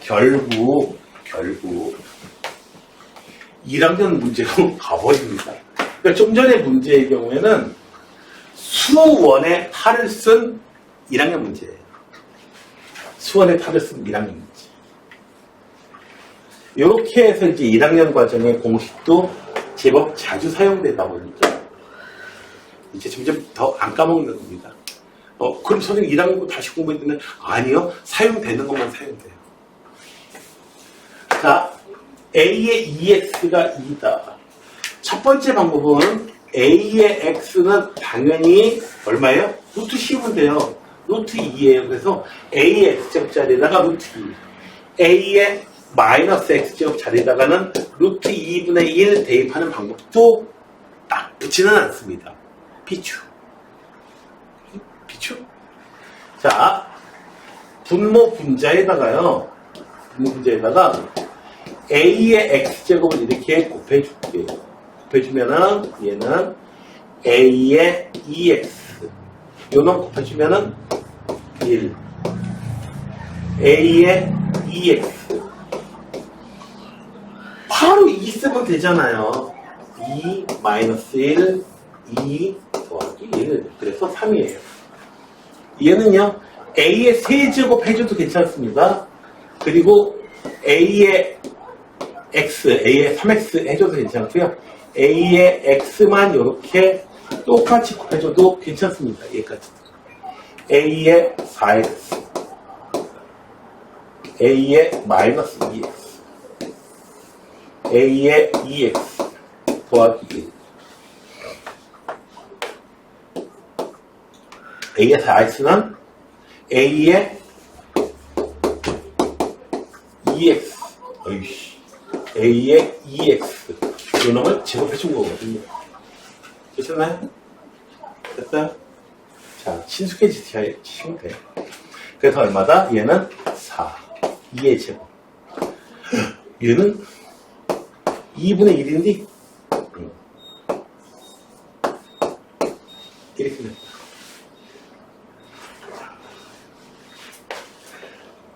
결국 1학년 문제로 가버립니다. 그러니까 좀 전에 문제의 경우에는 수원의 탈을 쓴 1학년 문제예요. 수원의 탈을 쓴 1학년 문제. 이렇게 해서 이제 1학년 과정의 공식도 제법 자주 사용되다 보니까 이제 점점 더 안 까먹는 겁니다. 그럼 선생님 1학년 다시 공부했더니 아니요. 사용되는 것만 사용돼요. 자, A의 EX가 2다. 첫 번째 방법은 A의 X는 당연히 얼마예요? 루트 씌우면 돼요. 루트 2예요. 그래서 A의 X제곱 자리에다가 루트 2. A의 마이너스 X제곱 자리에다가는 루트 2분의 1 대입하는 방법도 딱 붙지는 않습니다. 비추. 자, 분모 분자에다가요. A의 X제곱을 이렇게 곱해줄게요. 곱해주면은 얘는 A의 EX. 요놈 곱해주면은 1. A의 EX. 바로 2 쓰면 되잖아요. 2 마이너스 1, 2 더하기 1. 그래서 3이에요. 얘는요, A의 세제곱 해줘도 괜찮습니다. 그리고 A의 X, A의 3X 해줘도 괜찮고요. A의 X만 이렇게 똑같이 곱해줘도 괜찮습니다. 얘까지. A의 4X, A의 마이너스 2X, A의 2X 더하기 1. A의 4X는 A의 2X, A의 2X 이 놈을 제곱해준 거거든요. 됐나요? 됐어요? 자, 친숙해지시면 돼요. 그래서 얼마다? 얘는 4. 2의 제곱. 얘는 2분의 1인데 이렇게 됩니다.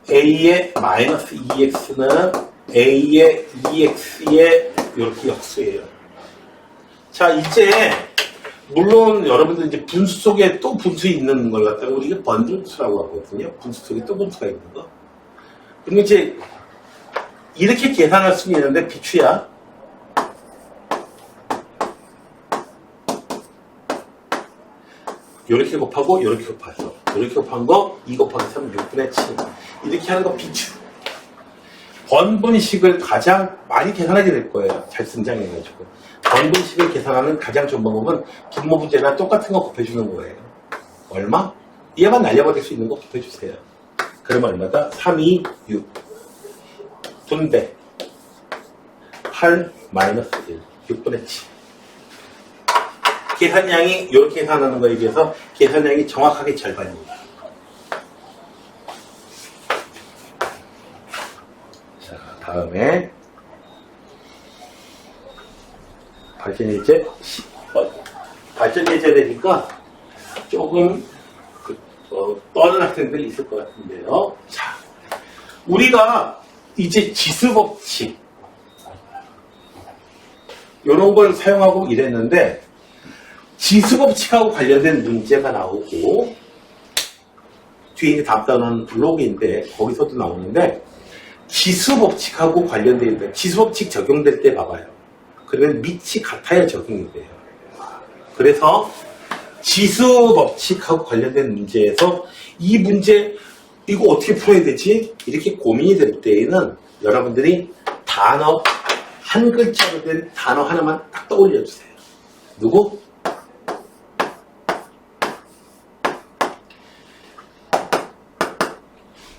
A의 마이너스 2x는 A의 2x의 이렇게 역수예요. 자, 이제 물론 여러분들 이제 분수 속에 또 분수 있는 걸 갖다가 우리가 번분수라고 하거든요. 분수 속에 또 분수가 있는 거. 그럼 이제 이렇게 계산할 수는 있는데 비추야. 이렇게 곱하고 이렇게 곱해서 이렇게 곱한 거 2 곱하기 3 6분의 7 이렇게 하는 거 비추. 번분식을 가장 많이 계산하게 될 거예요. 잘 등장해가지고. 번분식을 계산하는 가장 좋은 방법은 분모분제나 똑같은 거 곱해주는 거예요. 얼마? 얘만 날려버릴 수 있는 거 곱해주세요. 그러면 얼마다? 3, 2, 6. 분배. 8 마이너스 1. 6분의 7. 계산량이 이렇게 계산하는 거에 비해서 계산량이 정확하게 절반입니다. 자, 다음에 발전예제 발전예제되니까 조금 떠는 학생들이 있을 것 같은데요. 자, 우리가 이제 지수법칙 이런 걸 사용하고 이랬는데 지수법칙하고 관련된 문제가 나오고 뒤에 있는 다음 단어는 블록인데 거기서도 나오는데 지수법칙하고 관련되어 있는 지수법칙 적용될 때 봐봐요. 그러면 밑이 같아야 적용이 돼요. 그래서 지수법칙하고 관련된 문제에서 이 문제 이거 어떻게 풀어야 되지? 이렇게 고민이 될 때에는 여러분들이 단어 한 글자로 된 단어 하나만 딱 떠올려 주세요. 누구?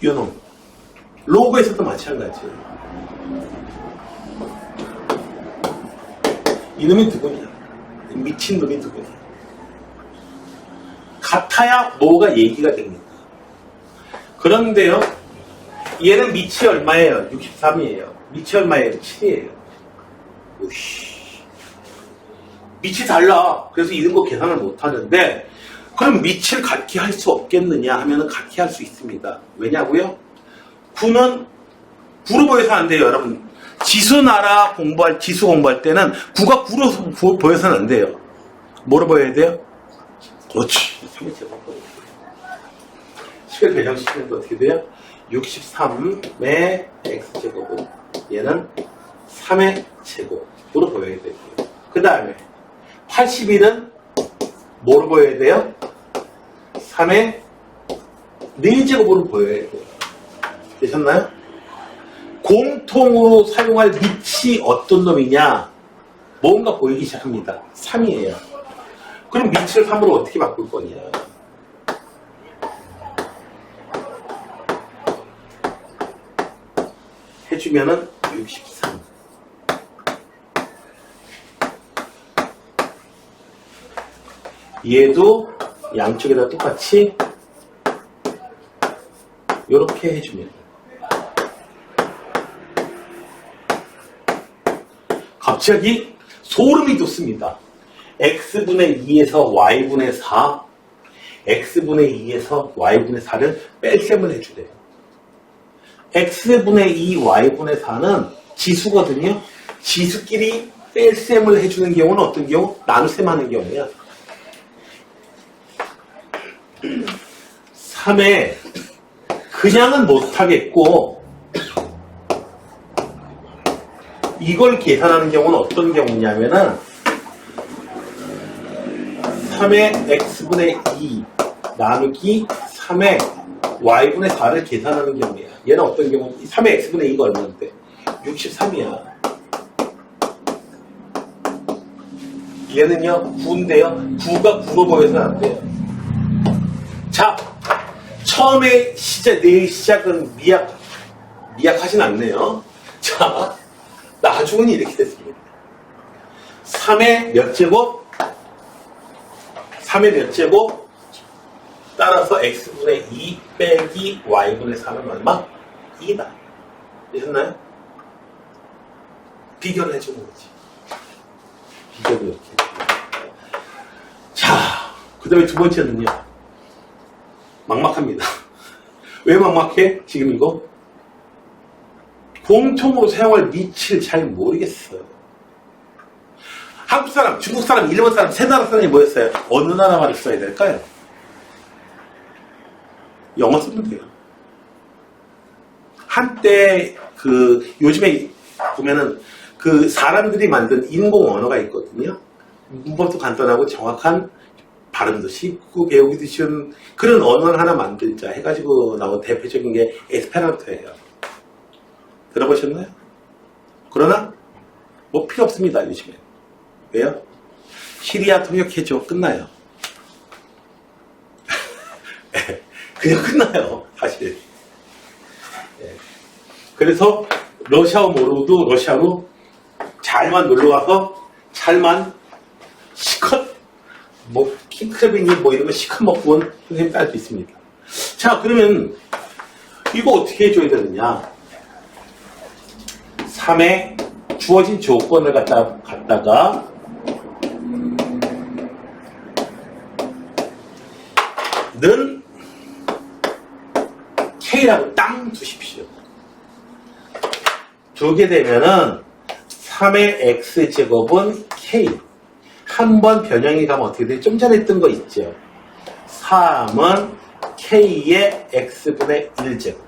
요놈. 로고에서도 마찬가지예요. 이놈이 누구냐? 미친 놈이 누구냐? 같아야 뭐가 얘기가 됩니다. 그런데요, 얘는 밑이 얼마예요? 63이에요. 밑이 얼마예요? 7이에요. 오씨. 밑이 달라. 그래서 이런 거 계산을 못 하는데, 그럼 밑을 같게 할 수 없겠느냐 하면은 같게 할 수 있습니다. 왜냐고요? 9는 9로 보여서 안 돼요, 여러분. 지수 공부할 때는 9가 9로 보여서는 안 돼요. 뭐로 보여야 돼요? 그렇지. 3의 제곱. 식을 배정시키는 또 어떻게 돼요? 63의 x제곱은 얘는 3의 제곱으로 보여야 되고요. 그 다음에 81은 뭐로 보여야 돼요? 3의 4제곱으로 보여야 돼요. 되셨나요? 공통으로 사용할 밑이 어떤 놈이냐? 뭔가 보이기 시작합니다. 3이에요. 그럼 밑을 3으로 어떻게 바꿀 거냐? 해주면은 63. 얘도 양쪽에다 똑같이 이렇게 해주면 갑자기 소름이 돋습니다. x분의 2에서 y분의 4 x분의 2에서 y분의 4를 뺄셈을 해주래요. x분의 2 y분의 4는 지수거든요. 지수끼리 뺄셈을 해주는 경우는 어떤 경우? 나눗셈 하는 경우야. 3에 그냥은 못하겠고 이걸 계산하는 경우는 어떤 경우냐면은 3의 x분의 2 나누기 3의 y분의 4를 계산하는 경우야. 얘는 어떤 경우? 3의 x분의 2가 얼마인데? 63이야. 얘는요 9인데요 9가 9로 보여서는 안 돼요. 자, 처음에 내 시작은 미약하진 않네요. 자, 나중은 이렇게 됐습니다. 3의 몇 제곱? 3의 몇 제곱? 따라서 x분의 2 빼기 y분의 3은 얼마? 2다. 되셨나요? 비교를 해주는 거지. 비교를 이렇게. 자, 그 다음에 두 번째는요. 막막합니다. 왜 막막해? 지금 이거? 공통으로 사용할 밑을 잘 모르겠어요. 한국 사람, 중국 사람, 일본 사람, 세 나라 사람이 뭐였어요? 어느 나라 말을 써야 될까요? 영어 쓰면 돼요. 한때 요즘에 보면은 사람들이 만든 인공 언어가 있거든요. 문법도 간단하고 정확한 발음도 쉽고 배우기도 쉬운 그런 언어를 하나 만들자 해가지고 나온 대표적인 게 에스페란토예요. 들어보셨나요? 그러나 뭐 필요 없습니다. 요즘에. 왜요? 시리아 통역해줘. 끝나요. 그냥 끝나요. 사실. 그래서 러시아어 모르고도 러시아로 잘만 놀러가서 잘만 시컷 뭐 킹크랩이니 뭐 이런 거 시컷 먹고 온 선생님 딸 수 있습니다. 자, 그러면 이거 어떻게 해줘야 되느냐? 3에 주어진 조건을 갖다가 는 K라고 땅 두십시오. 두게 되면은 3의 X제곱은 K. 한 번 변형이 가면 어떻게 돼요? 좀 전에 했던 거 있죠. 3은 K의 X분의 1제곱.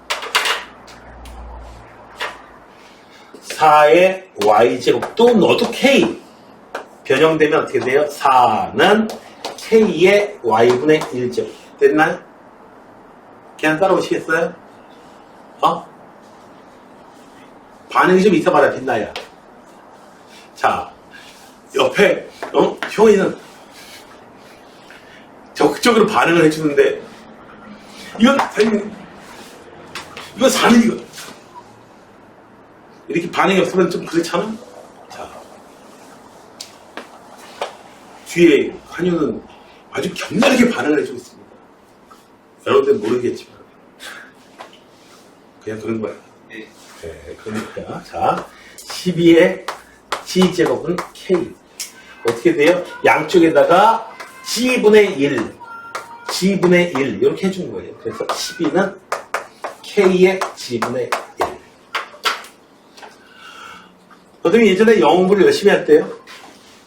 4의 Y제곱도 너도 K. 변형되면 어떻게 돼요? 4는 K의 Y분의 1제곱. 됐나요? 그냥 따라오시겠어요? 반응이 좀 있어봐라, 빛나야. 자, 옆에, 형이는 적극적으로 반응을 해주는데, 이건 사는 이거. 이렇게 반응이 없으면 좀 그렇잖아? 자, 뒤에 한유는 아주 격렬하게 반응을 해주고 있습니다. 여러분들은 모르겠지만. 그냥 그런 거야. 네. 네, 그러니까. 자, 12의 G제곱은 K. 어떻게 돼요? 양쪽에다가 G분의 1, G분의 1, 이렇게 해주는 거예요. 그래서 12는 K의 G분의 1. 선생님이 예전에 영어 공부를 열심히 할 때요.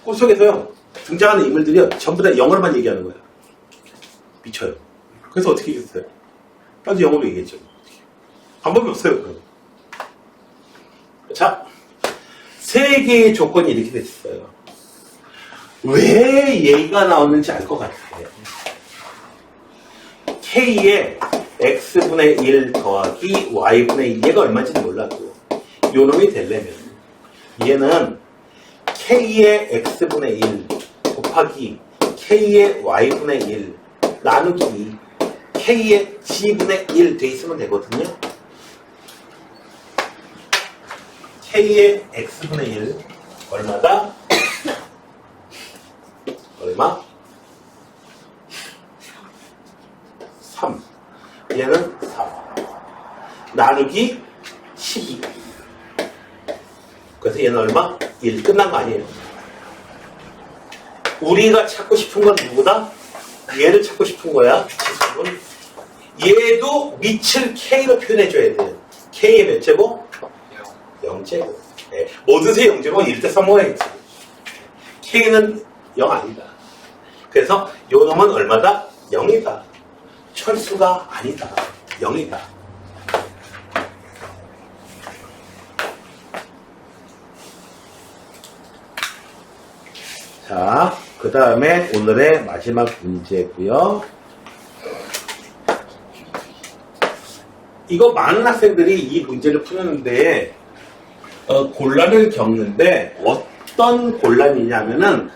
꿈 속에서요. 등장하는 인물들이요. 전부 다 영어로만 얘기하는 거예요. 미쳐요. 그래서 어떻게 얘기했어요? 나도 영어로 얘기했죠. 방법이 없어요. 그럼. 자, 세 개의 조건이 이렇게 됐어요. 왜 얘가 나오는지 알 것 같아요. K의 X분의 1 더하기 Y분의 1, 얘가 얼마인지는 몰라도 요 놈이 되려면 얘는 K의 X분의 1 곱하기 K의 Y분의 1 나누기 K의 G분의 1 돼 있으면 되거든요. K의 X분의 1 얼마다? 얼마? 3. 얘는 4. 나누기 12. 그래서 얘는 얼마? 1. 끝난 거 아니에요. 우리가 찾고 싶은 건 누구다? 얘를 찾고 싶은 거야. 지수는. 얘도 밑을 K로 표현해줘야 돼요. K의 몇 제곱? 0제곱. 네. 뭐든지 0제곱은 1대 써먹어야지. K는 0 아니다. 그래서 요 놈은 얼마다? 0이다. 철수가 아니다. 0이다. 자, 그 다음에 오늘의 마지막 문제고요. 이거 많은 학생들이 이 문제를 푸는데 곤란을 겪는데 어떤 곤란이냐면은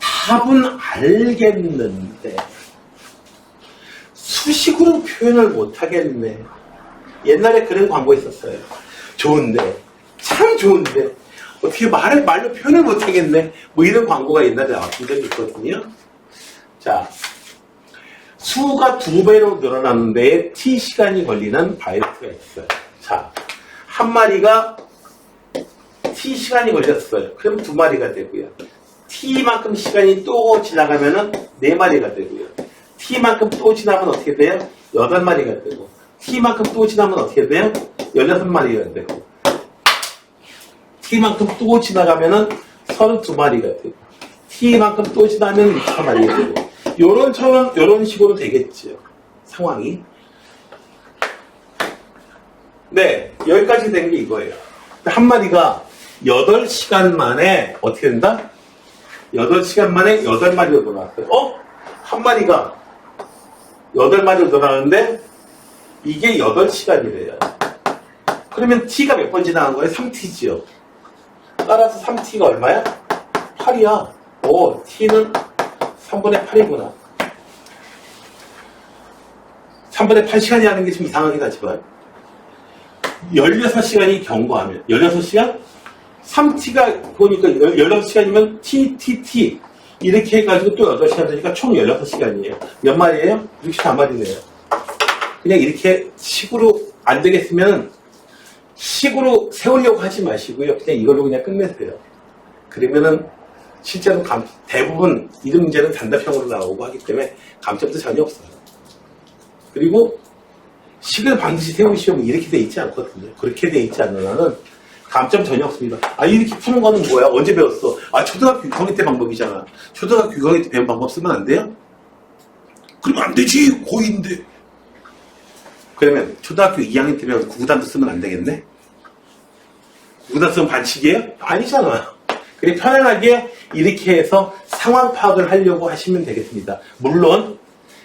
답은 알겠는데 수식으로 표현을 못하겠네. 옛날에 그런 광고 있었어요. 좋은데, 참 좋은데 어떻게 말로 표현을 못하겠네. 뭐 이런 광고가 옛날에 나왔던 적이 있거든요. 자, 수가 2배로 늘어나는데 t 시간이 걸리는 바이러스가 있어요. 자, 한 마리가 t 시간이 걸렸어요. 그럼 2마리가 되고요. t만큼 시간이 또 지나가면은 4마리가 되고요. t만큼 또 지나면 어떻게 돼요? 8마리가 되고, t만큼 또 지나면 어떻게 돼요? 16마리가 되고, t만큼 또 지나가면은 32마리가 되고, t만큼 또 지나면 64마리가 되고, 요런 식으로 되겠죠. 상황이. 네, 여기까지 된 게 이거예요. 한 마리가 8시간 만에 어떻게 된다? 8시간 만에 8마리로 돌아왔어요. 한 마리가 8마리로 돌아왔는데 이게 8시간이래요. 그러면 t가 몇 번 지나간 거예요? 3t지요. 따라서 3t가 얼마야? 8이야. 오, t는 3분의 8이구나. 3분의 8시간이 하는 게 좀 이상하긴 하지만 16시간이 경과하면 16시간? 3t가 보니까 16시간이면 t 이렇게 해가지고 또 8시간 되니까 총 16시간이에요. 몇 마리예요? 61마리네요. 그냥 이렇게 식으로 안 되겠으면 식으로 세우려고 하지 마시고요. 그냥 이걸로 그냥 끝내세요. 그러면은 실제로 대부분 이런 문제는 단답형으로 나오고 하기 때문에 감점도 전혀 없어요. 그리고 식을 반드시 세우시면 이렇게 돼 있지 않거든요. 그렇게 돼 있지 않는 한은 감점 전혀 없습니다. 아, 이렇게 푸는 거는 뭐야? 언제 배웠어? 아, 초등학교 6학년 때 방법이잖아. 초등학교 6학년 때 배운 방법 쓰면 안 돼요? 그러면 안 되지. 고2인데. 그러면 초등학교 2학년 때 배운 구구단도 쓰면 안 되겠네? 구구단 쓰면 반칙이에요? 아니잖아요. 그래, 편안하게 이렇게 해서 상황 파악을 하려고 하시면 되겠습니다. 물론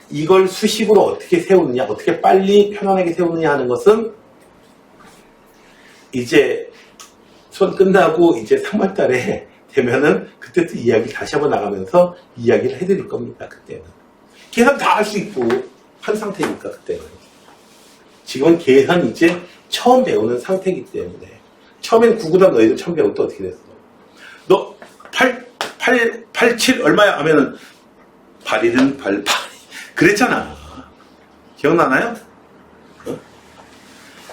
이걸 수식으로 어떻게 세우느냐, 어떻게 빨리 편안하게 세우느냐 하는 것은 이제 수업 끝나고 이제 3월 달에 되면은 그때 또 이야기 다시 한번 나가면서 이야기를 해드릴 겁니다. 그때는. 계산 다 할 수 있고 한 상태니까 그때는. 지금은 계산 이제 처음 배우는 상태이기 때문에. 처음엔 구구단 너희들 처음 배울 때 어떻게 됐어? 너 87 얼마야? 하면은 8일은 8 그랬잖아. 기억나나요? 어?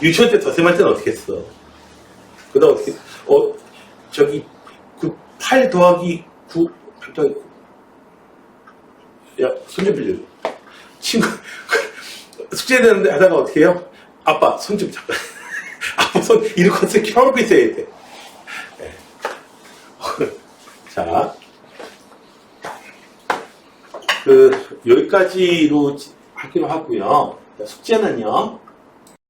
유치원 때 덧셈할 때는 어떻게 했어? 그다음 어떻게, 저기, 8 더하기 9, 8 더하기 9. 야, 손 좀 빌려. 친구, 숙제 되는데 하다가 어떻게 해요? 아빠, 손 좀 잠깐. 아빠 손, 이렇게 켜놓고 있어야 돼. 네. 자. 여기까지로 하기로 하고요. 숙제는요.